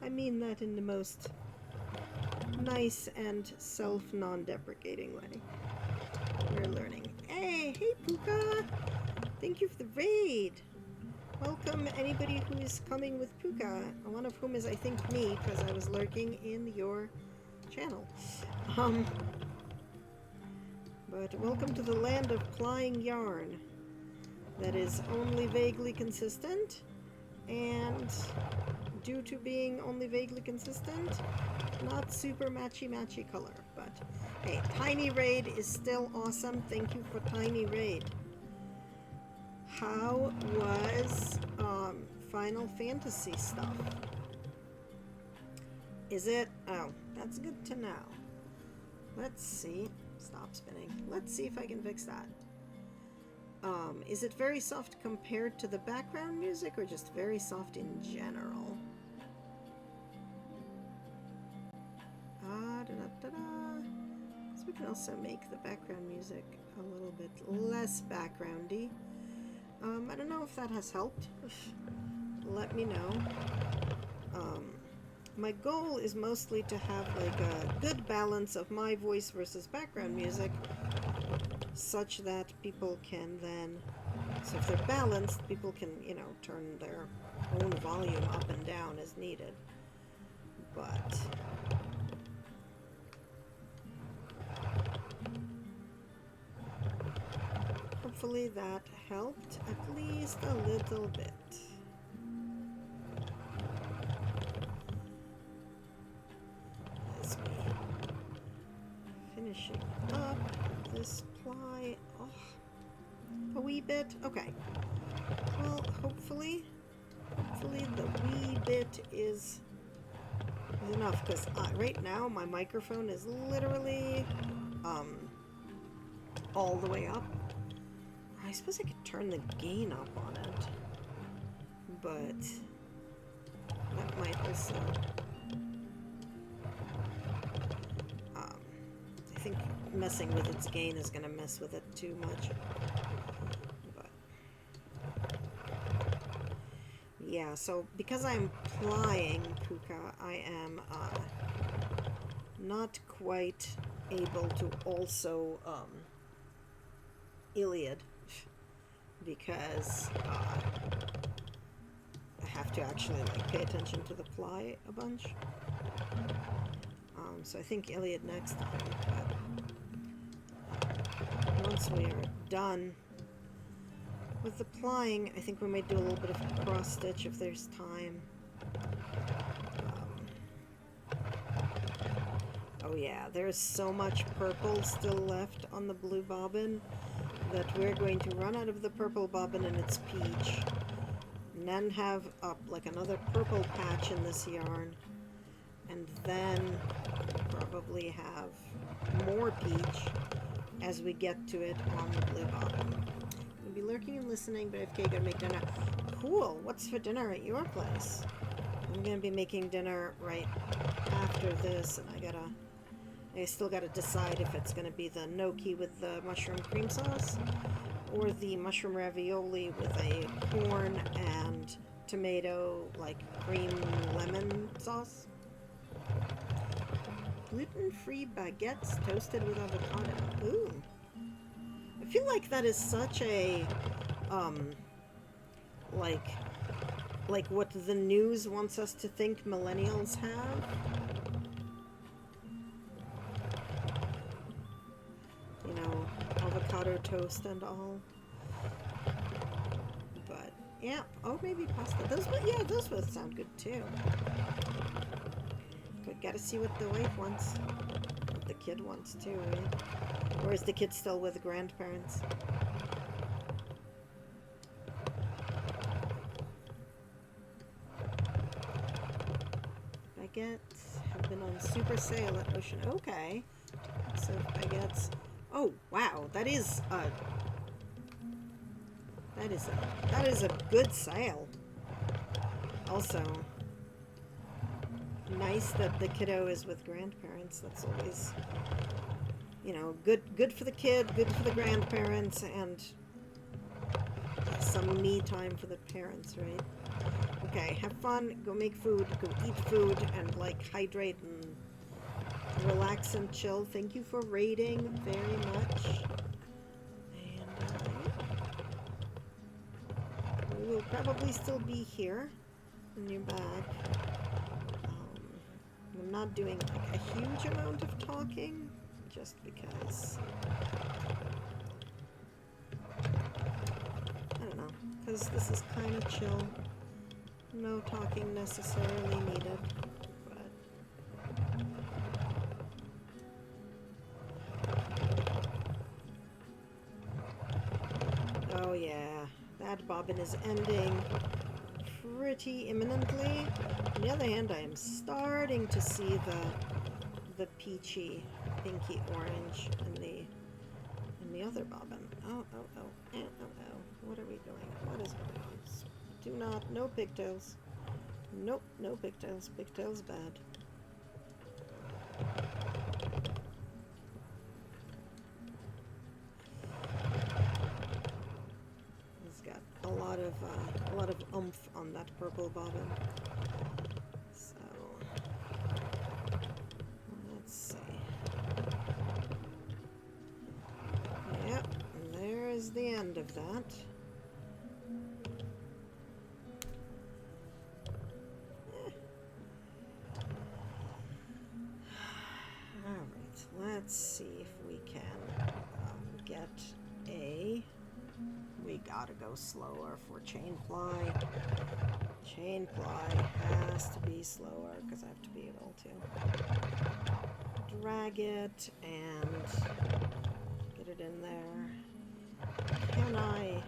I mean that in the most nice and non-deprecating way. We're learning. Hey Puka! Thank you for the raid! Welcome anybody who is coming with Puka, one of whom is, I think, me, because I was lurking in your channel. But welcome to the land of plying yarn that is only vaguely consistent, and due to being only vaguely consistent, not super matchy color. But hey, Tiny Raid is still awesome. Thank you for Tiny Raid. How was Final Fantasy stuff? Is it? Oh, that's good to know. Let's see. Stop spinning. Let's see if I can fix that. Is it very soft compared to the background music, or just very soft in general? da-da-da-da. So we can also make the background music a little bit less backgroundy. I don't know if that has helped. Let me know. My goal is mostly to have like a good balance of my voice versus background music, such that people can then, so if they're balanced, people can, you know, turn their own volume up and down as needed. But hopefully that helped at least a little bit. As we finishing up this ply a wee bit. Okay. Well, hopefully the wee bit is enough, because right now my microphone is literally all the way up. I suppose I could turn the gain up on it, but that might also I think messing with its gain is going to mess with it too much. But yeah, so because I'm plying Puka, I am not quite able to also Iliad, because I have to actually like pay attention to the ply a bunch. So I think Iliad next time, but once we are done with the plying, I think we might do a little bit of cross stitch if there's time. Oh yeah, there's so much purple still left on the blue bobbin that we're going to run out of the purple bobbin and its peach, and then have up like another purple patch in this yarn, and then probably have more peach as we get to it on the blue bobbin. I'll be lurking and listening, but if gotta make dinner. Cool. What's for dinner at your place? I'm gonna be making dinner right after this, and I still gotta decide if it's gonna be the gnocchi with the mushroom cream sauce or the mushroom ravioli with a corn and tomato like cream lemon sauce. Gluten-free baguettes toasted with avocado. Ooh. I feel like that is such a, like what the news wants us to think millennials have. You know, avocado toast and all. But, yeah. Oh, maybe pasta. Those both sound good too. But gotta see what the wife wants. What the kid wants too, right? Or is the kid still with the grandparents? Baguettes have been on super sale at Ocean. Okay. So baguettes. Oh wow, that is a good sale. Also, nice that the kiddo is with grandparents. That's always, you know, good for the kid, good for the grandparents, and some me time for the parents, right? Okay, have fun, go make food, go eat food, and like hydrate and relax and chill. Thank you for raiding very much. And we will probably still be here when you're back. I'm not doing like a huge amount of talking, just because, I don't know, because this is kind of chill. No talking necessarily needed, but... Oh yeah, that bobbin is ending pretty imminently. On the other hand, I am starting to see the peachy, pinky orange in the other bobbin. Oh. What are we doing? What is going on? Do not, no pigtails. Nope, no pigtails. Pigtails bad. a lot of oomph on that purple bobbin. So let's see. Yep, and there is the end of that. Alright, let's see if we can get a... We gotta go slower for chain ply. Chain ply has to be slower because I have to be able to drag it and get it in there. Can I...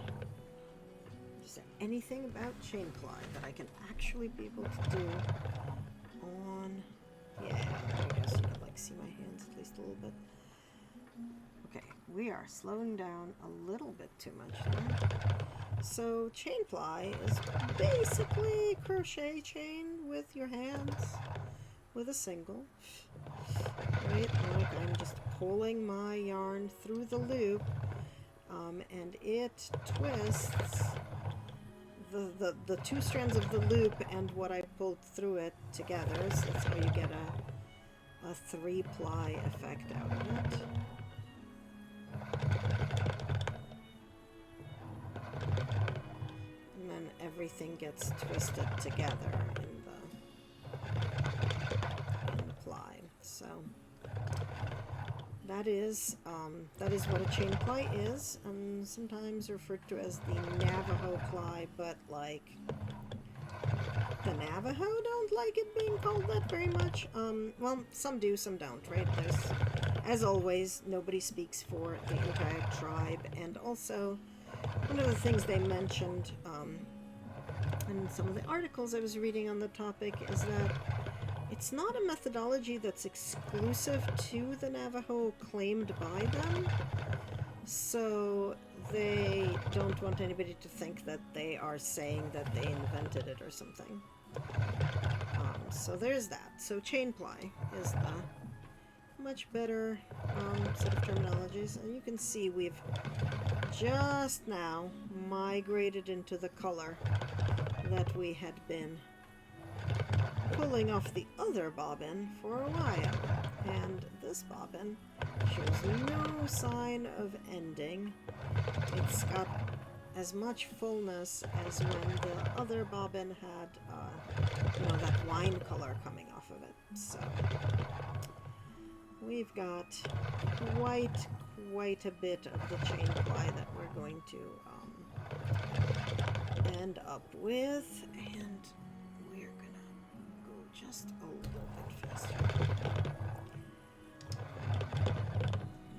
Is there anything about chain ply that I can actually be able to do on... Yeah, I guess you can like see my hands at least a little bit. Okay, we are slowing down a little bit too much now. So chain ply is basically crochet chain with your hands with a single. Right, like I'm just pulling my yarn through the loop, and it twists the two strands of the loop and what I pulled through it together. So that's how you get a 3-ply effect out of it. And then everything gets twisted together in the ply. So that is what a chain ply is, and sometimes referred to as the Navajo ply, but like the Navajo don't like it being called that very much. Well, some do, some don't, right? There's, as always, nobody speaks for the entire tribe, and also one of the things they mentioned in some of the articles I was reading on the topic is that it's not a methodology that's exclusive to the Navajo claimed by them, so they don't want anybody to think that they are saying that they invented it or something. So there's that. So chain ply is the much better set of terminologies, and you can see we've just now migrated into the color that we had been pulling off the other bobbin for a while, and this bobbin shows no sign of ending. It's got as much fullness as when the other bobbin had that wine color coming off of it. So we've got quite a bit of the chain ply that we're going to end up with, and we're gonna go just a little bit faster.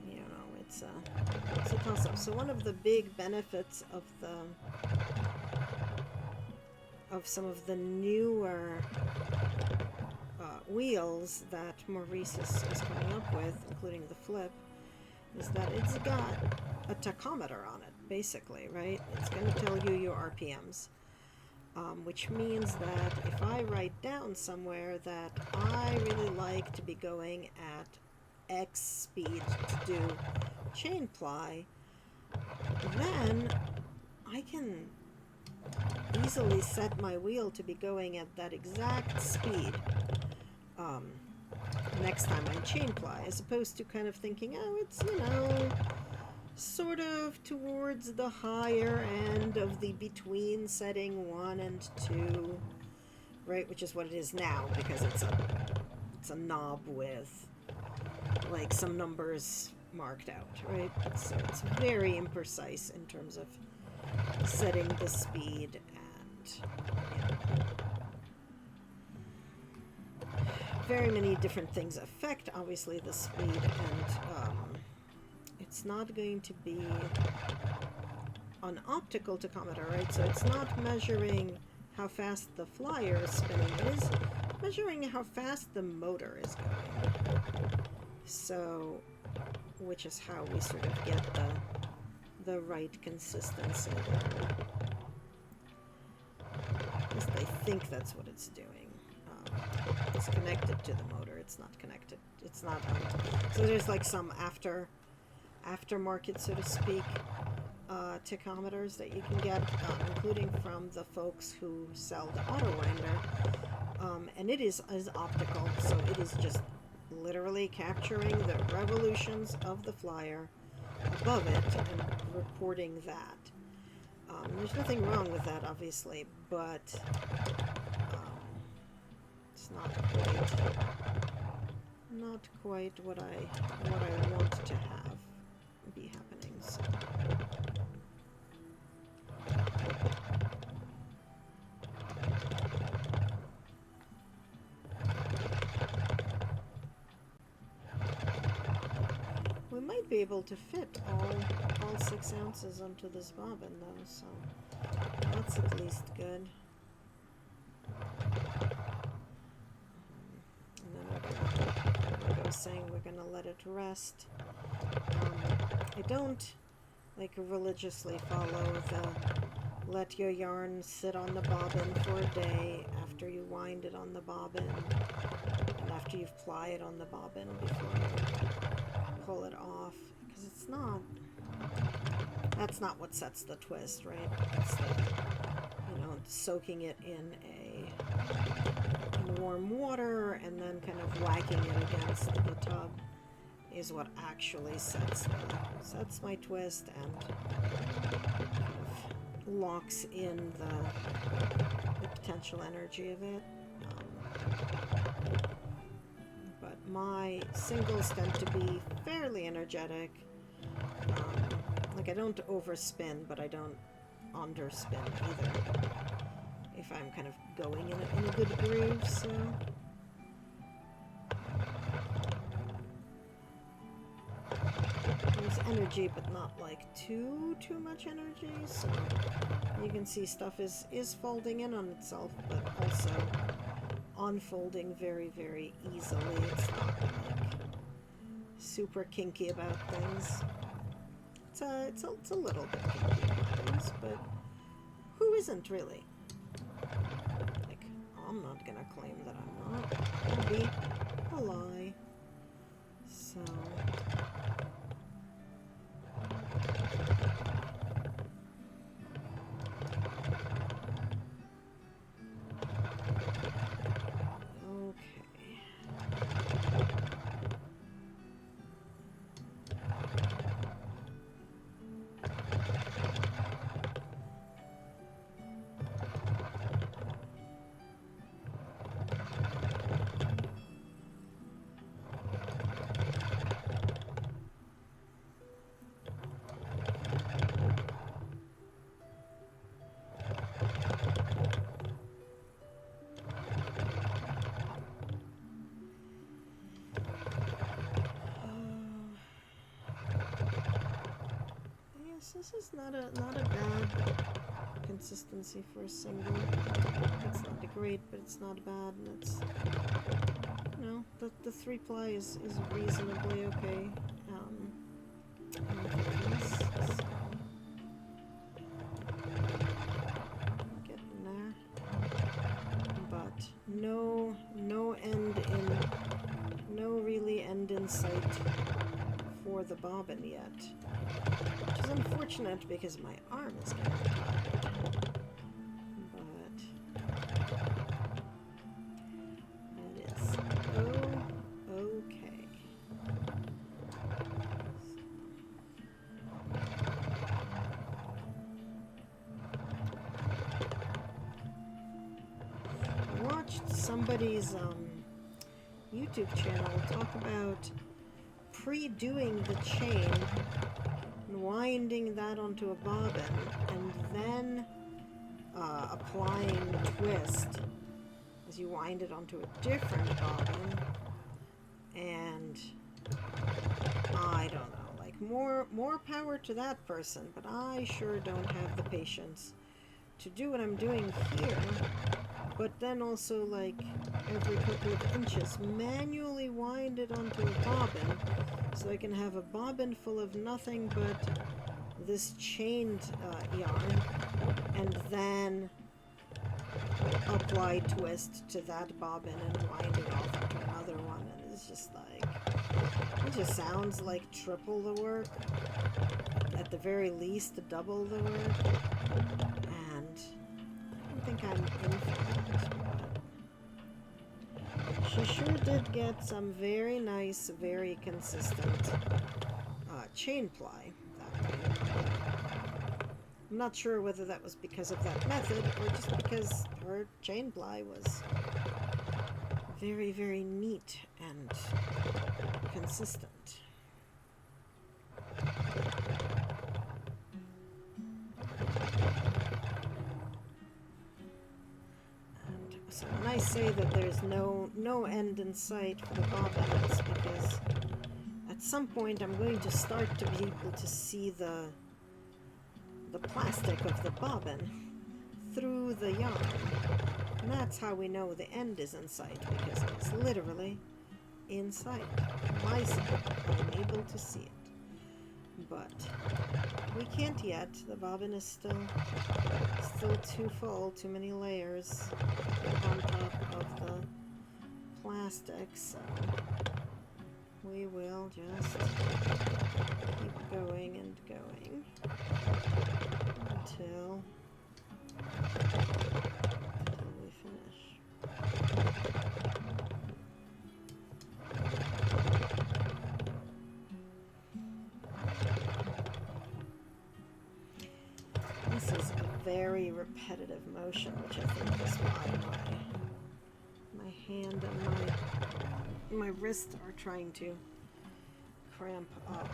You know, it's a toss-up. So one of the big benefits of some of the newer wheels that Maurice is coming up with, including the flip, is that it's got a tachometer on it, basically, right? It's going to tell you your RPMs, which means that if I write down somewhere that I really like to be going at X speed to do chain ply, then I can easily set my wheel to be going at that exact speed next time I chain ply, as opposed to kind of thinking, oh, it's, sort of towards the higher end of the between setting 1 and 2, right, which is what it is now, because it's a knob with like some numbers marked out, right? So it's very imprecise in terms of setting the speed, and very many different things affect, obviously, the speed, and it's not going to be an optical tachometer, right? So it's not measuring how fast the flyer is spinning, it is measuring how fast the motor is going. So, which is how we sort of get the right consistency there. At least I think that's what it's doing. It's connected to the motor. It's not connected. It's not. So there's like some aftermarket, so to speak, tachometers that you can get, including from the folks who sell the auto winder, and it is optical, so it is just literally capturing the revolutions of the flyer above it and reporting that. There's nothing wrong with that, obviously, but it's not quite what I want to have be happening. So. We might be able to fit all 6 ounces onto this bobbin though, so that's at least good. And then like I was saying, we're gonna let it rest. I don't like religiously follow the let your yarn sit on the bobbin for a day after you wind it on the bobbin and after you've plied on the bobbin before you pull it off, because it's not, that's not what sets the twist, right? It's the, soaking it in warm water and then kind of whacking it against the tub is what actually sets my twist and kind of locks in the potential energy of it. But my singles tend to be fairly energetic. Like I don't overspin, but I don't underspin either. If I'm kind of going in a good groove, so. There's energy, but not like too much energy, so you can see stuff is folding in on itself, but also unfolding very, very easily. It's not like super kinky about things. It's a little bit kinky about things, but who isn't really? Like, I'm not gonna claim that I'm not. That'd be a lie. So. This is not a bad consistency for a single. It's not great, but it's not bad, and it's, the 3-ply is reasonably okay. Getting there, but no really end in sight for the bobbin yet. Which is unfortunate because my arm is getting tired. But it is okay. I watched somebody's YouTube channel talk about pre-doing the chain, winding that onto a bobbin, and then applying twist as you wind it onto a different bobbin. And I don't know, like more power to that person, but I sure don't have the patience to do what I'm doing here. But then also, like, every couple of inches, manually wind it onto a bobbin, so I can have a bobbin full of nothing but this chained yarn, and then apply twist to that bobbin and wind it off into another one, and it's just like, It just sounds like triple the work. At the very least, double the work. And I don't think I'm in for that. But she sure did get some very nice, very consistent chain ply that way. I'm not sure whether that was because of that method or just because her chain ply was very, very neat and consistent. And so when I say that there's no end in sight for the bobbin, it's because at some point I'm going to start to be able to see the plastic of the bobbin through the yarn. And that's how we know the end is in sight, because it's literally in sight. My sight, I'm able to see it. But we can't yet. The bobbin is still too full, too many layers on top of the plastic, so we will just keep going and going until we finish. This is a very repetitive motion, which I think is why my hand and my wrist are trying to cramp up.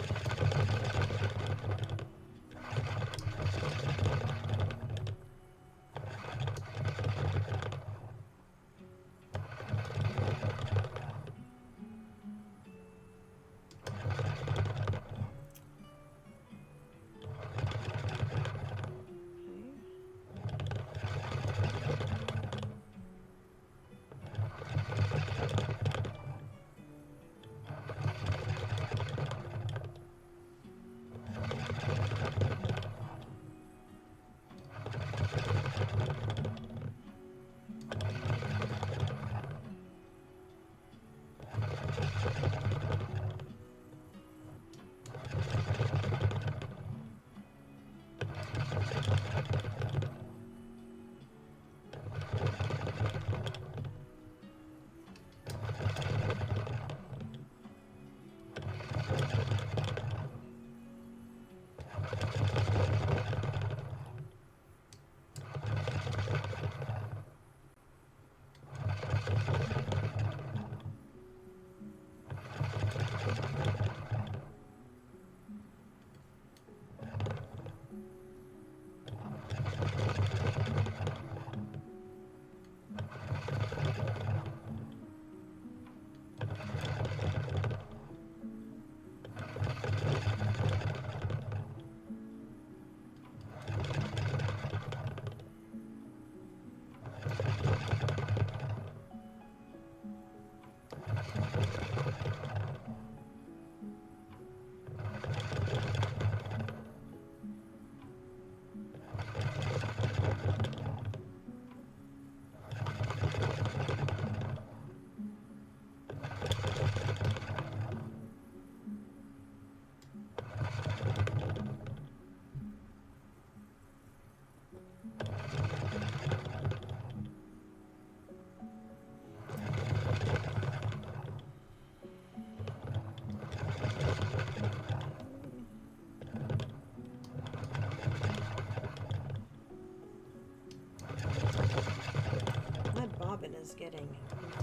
Is getting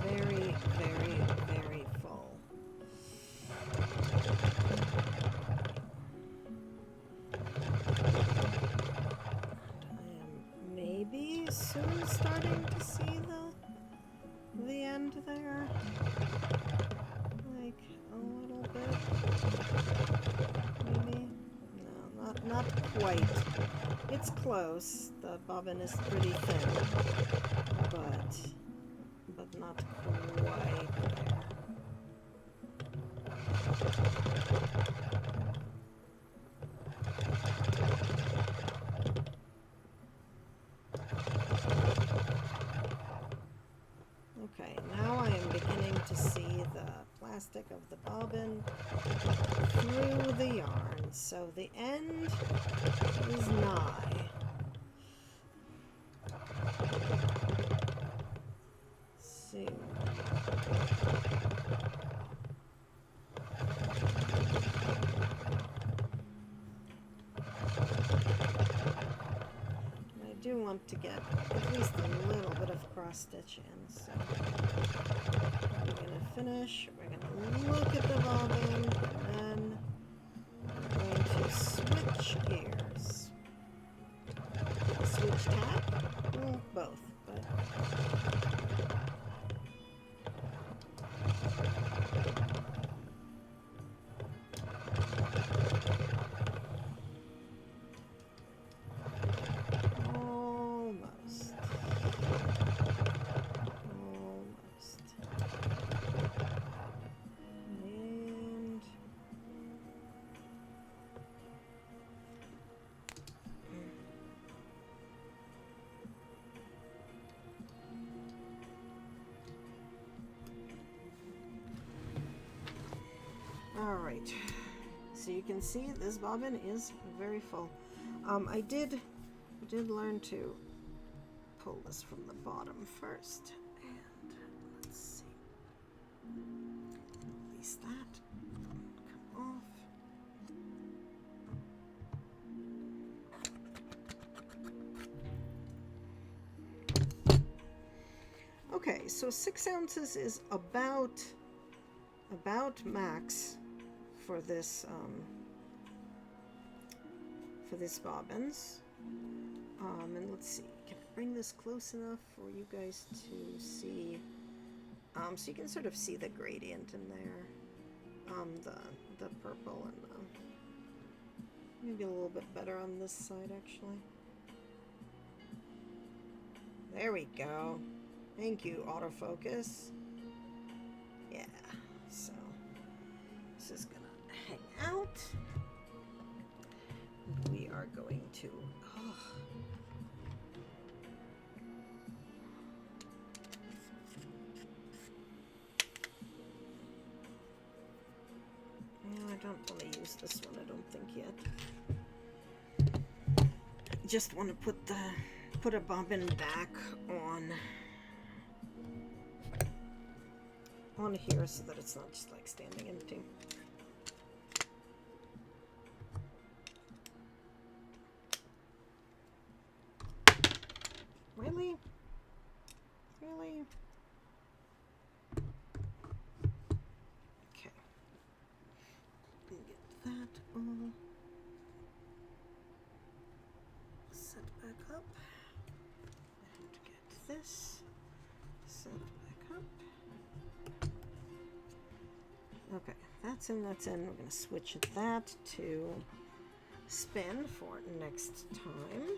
very, very, very full. And I am maybe soon starting to see the end there. Like a little bit. Maybe? No, not quite. It's close. The bobbin is pretty thin. But not quite there. Okay, now I am beginning to see the plastic stick of the bobbin through the yarn. So the end is nigh. See. I do want to get at least a little bit of cross stitch in, so we're going to finish. We're going to look at the bobbin, and then we're going to switch gears. Switch tack? Well, both, but almost. And all right, so you can see this bobbin is very full. I did learn to pull this from the bottom first, and let's see, release that, come off. Okay, so 6 ounces is about max for this bobbins. And let's see, can I bring this close enough for you guys to see? So you can sort of see the gradient in there, the purple and maybe a little bit better on this side actually. There we go. Thank you, autofocus. Yeah, so this is gonna hang out. We are going to no, I don't want to use this one, I don't think yet. Just want to put a bobbin back on here so that it's not just like standing empty. Really? Really? Okay. Get that all set back up. And get this set back up. Okay, that's in, that's in. We're going to switch that to spin for next time.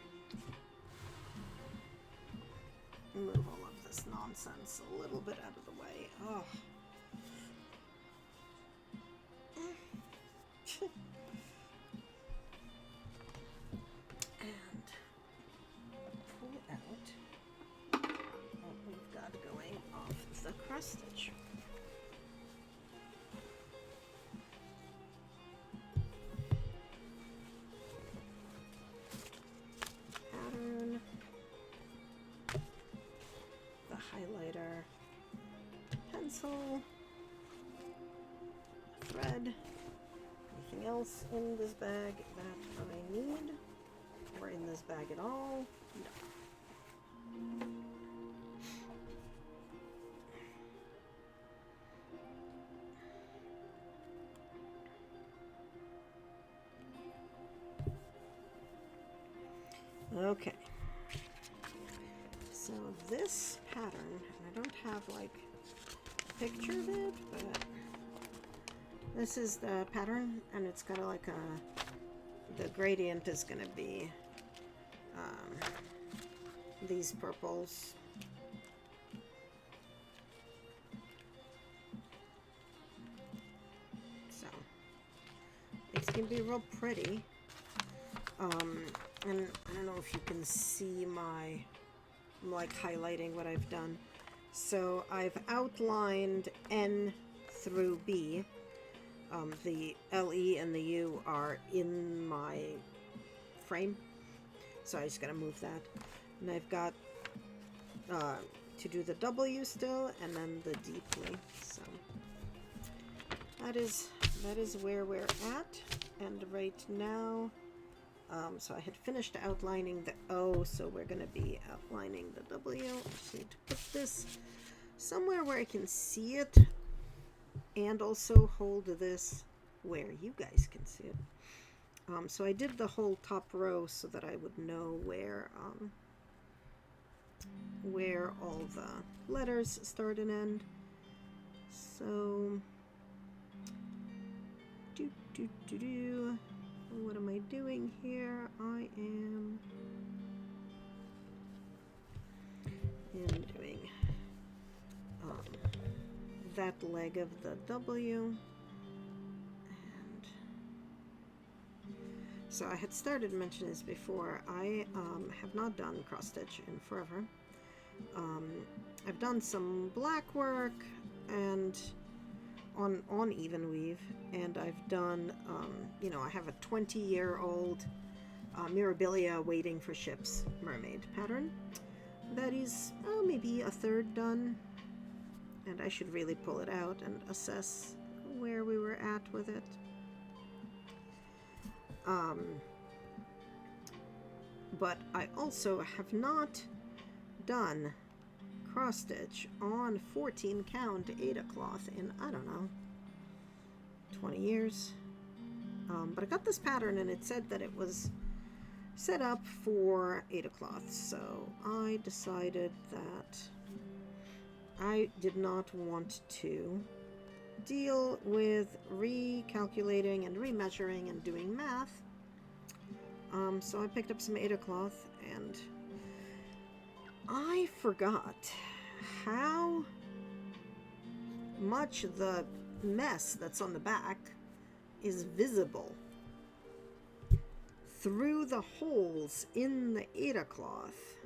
Move all of this nonsense a little bit out of the way. Oh. And pull out what we've got going off the cross stitch. Pattern. Highlighter, pencil, thread, anything else in this bag that I need, or in this bag at all? No. Okay. So this pattern, and I don't have like a picture of it, but this is the pattern, and it's got like the gradient is going to be these purples. So it's going to be real pretty. And I don't know if you can see I'm like highlighting what I've done. So I've outlined N through B. The LE and the U are in my frame, so I just gotta move that. And I've got to do the W still, and then the deeply. So that is where we're at. And right now, so I had finished outlining the O, so we're gonna be outlining the W. I just need to put this somewhere where I can see it, and also hold this where you guys can see it. So I did the whole top row so that I would know where all the letters start and end. So what am I doing here? I am doing that leg of the W. And so I had started mentioning this before. I have not done cross stitch in forever. I've done some black work and on even weave, and I've done you know, I have a 20-year-old Mirabilia waiting for ships mermaid pattern that is maybe a third done, and I should really pull it out and assess where we were at with it. But I also have not done cross stitch on 14 count Ada cloth in, I don't know, 20 years. But I got this pattern and it said that it was set up for Ada cloth, so I decided that I did not want to deal with recalculating and remeasuring and doing math. So I picked up some Ada cloth, and I forgot how much the mess that's on the back is visible through the holes in the Ada cloth,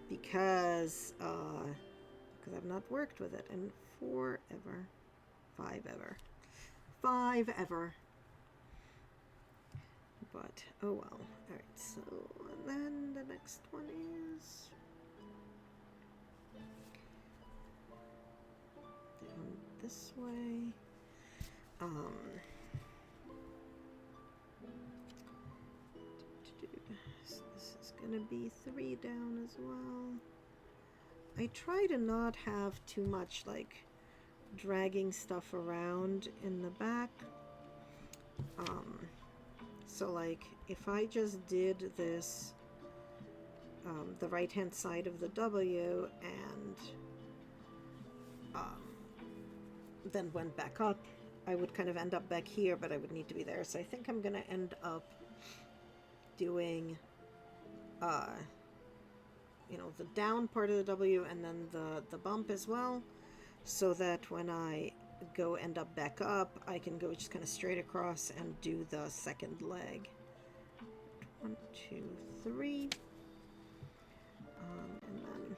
because I've not worked with it in five ever. But oh well. Alright, so and then the next one is down this way. This is gonna be 3 down as well. I try to not have too much like dragging stuff around in the back. So like if I just did this, the right hand side of the W, and then went back up, I would kind of end up back here, but I would need to be there. So I think I'm gonna end up doing you know, the down part of the W and then the bump as well, so that when I go end up back up, I can go just kind of straight across and do the second leg. 1, 2, 3, and then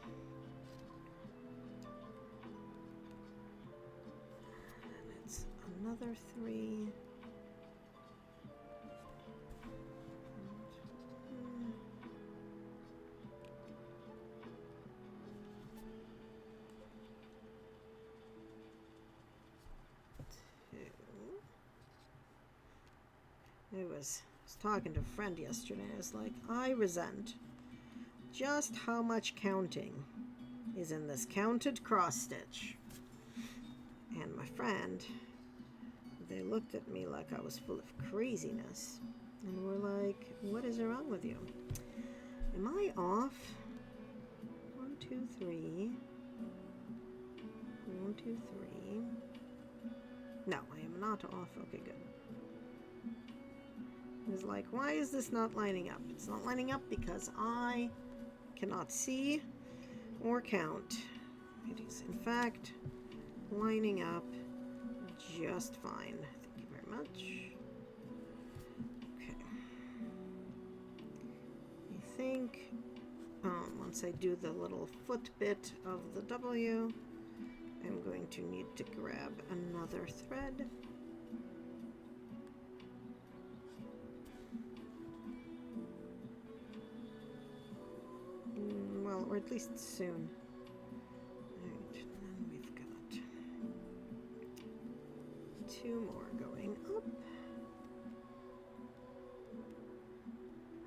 it's another 3. I was talking to a friend yesterday. I was like, I resent just how much counting is in this counted cross stitch. And my friend, they looked at me like I was full of craziness and were like, what is wrong with you? Am I off? 1, 2, 3. 1, 2, 3. No, I am not off. Okay, good. Is like, why is this not lining up? It's not lining up because I cannot see or count. It is in fact lining up just fine. Thank you very much. Okay. I think once I do the little foot bit of the W, I I'm going to need to grab another thread. Well, or at least soon. Alright, then we've got 2 more going up.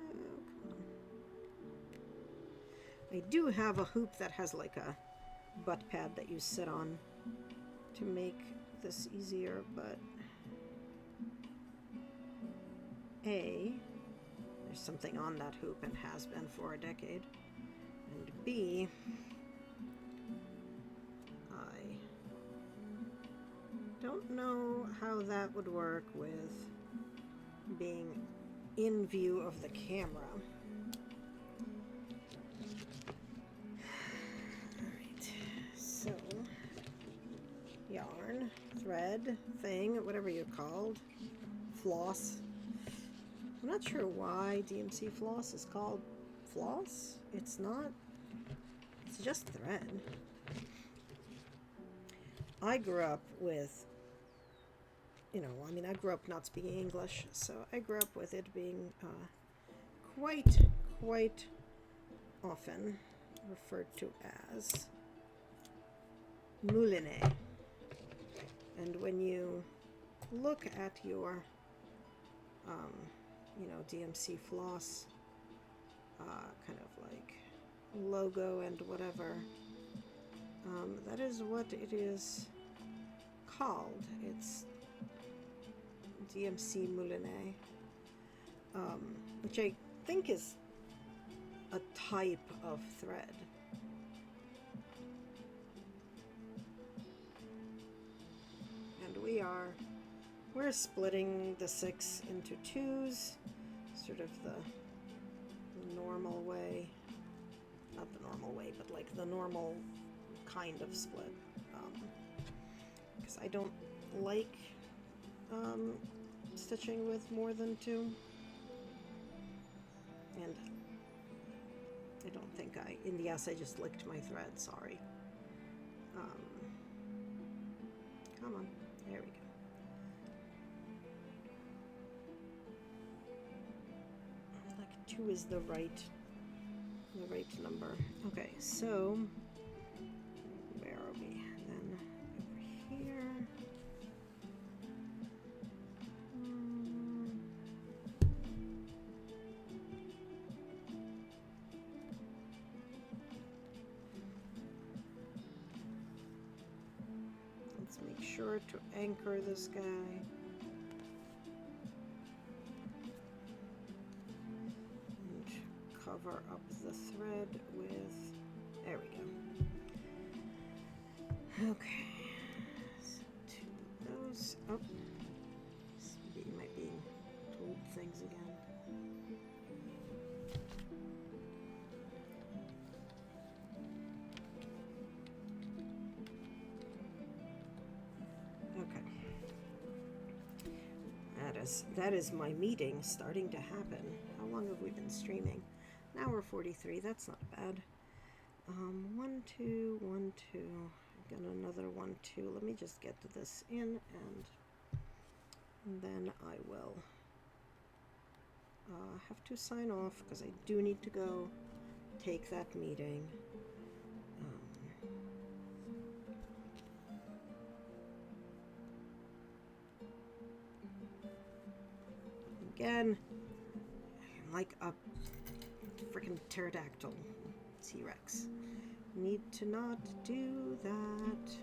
Oh, come on. I do have a hoop that has like a butt pad that you sit on to make this easier, but A, there's something on that hoop and has been for a decade, and B, I don't know how that would work with being in view of the camera. Alright, so yarn, thread, thing, whatever you're called, floss. I'm not sure why DMC floss is called floss. It's not. It's just thread. I grew up with, I grew up not speaking English, so I grew up with it being quite often referred to as moulinet. And when you look at your DMC floss kind of like logo and whatever, that is what it is called. It's DMC moulinet, which I think is a type of thread. And we're splitting the 6 into 2s, sort of the normal way. Not the normal way, but like the normal kind of split. Because I don't like stitching with more than 2. And I don't think yes, I just licked my thread, sorry. Come on, there we go. Like 2 is the right number. Okay, so where are we? Then over here. Let's make sure to anchor this guy. And cover up the thread with, there we go. Okay, so 2 of those. Oh, you might be told things again. Okay, that is my meeting starting to happen. How long have we been streaming? An hour 43. That's not bad. 1 2 1 2. Got another 1 2. Let me just get this in, and then I will have to sign off because I do need to go take that meeting. Again, I'm like a freaking pterodactyl T-Rex. Need to not do that.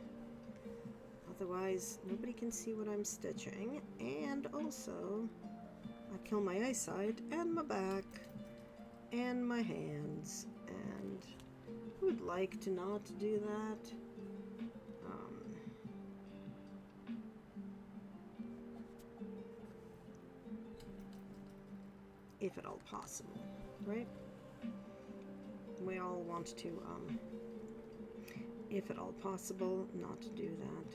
Otherwise, nobody can see what I'm stitching. And also, I kill my eyesight and my back and my hands. And who would like to not do that? If at all possible, right? We all want to, if at all possible, not to do that.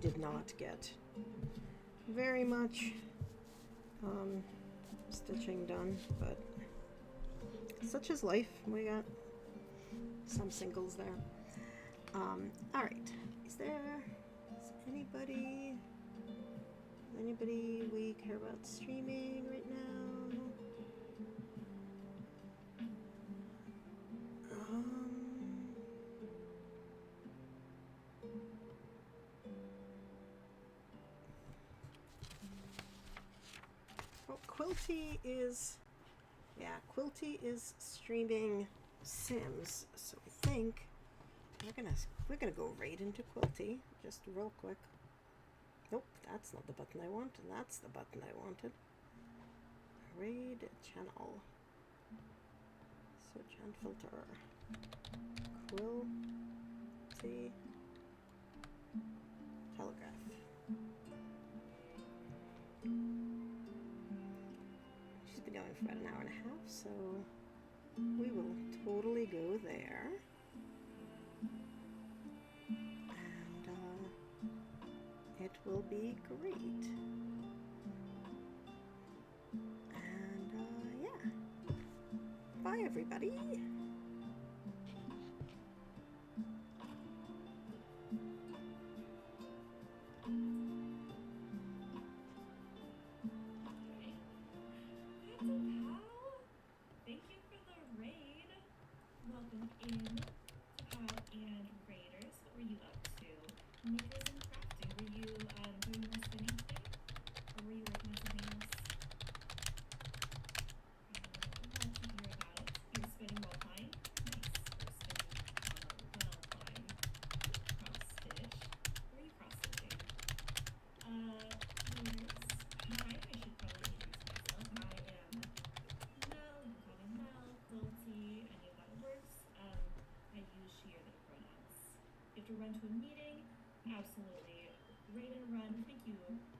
did not get very much stitching done, but such is life. We got some singles there. All right. Is anybody we care about streaming right now? Quilty is streaming Sims, so I think we're gonna go right into Quilty just real quick. Nope, that's not the button I want. That's the button I wanted. Raid channel. Search and filter. Quilty telegraph. She's been going for about an hour and a half, so we will totally go there. It will be great. And yeah. Bye, everybody. Thank you for the raid. Welcome in to Pal and Raiders. What were you up to? Makers and crafting. Were you doing more spinning today? Or were you working on something else? I'd love to hear about it. You're spinning while plying? Nice. Or spinning while plying. Cross stitch. Where are you cross stitching? Raiders. Hi, I should probably introduce myself. I am Mel, you can call me Mel, Quilty, any of that works. I use she or they pronouns. You have to run to a meeting? Absolutely. Raid and run. Thank you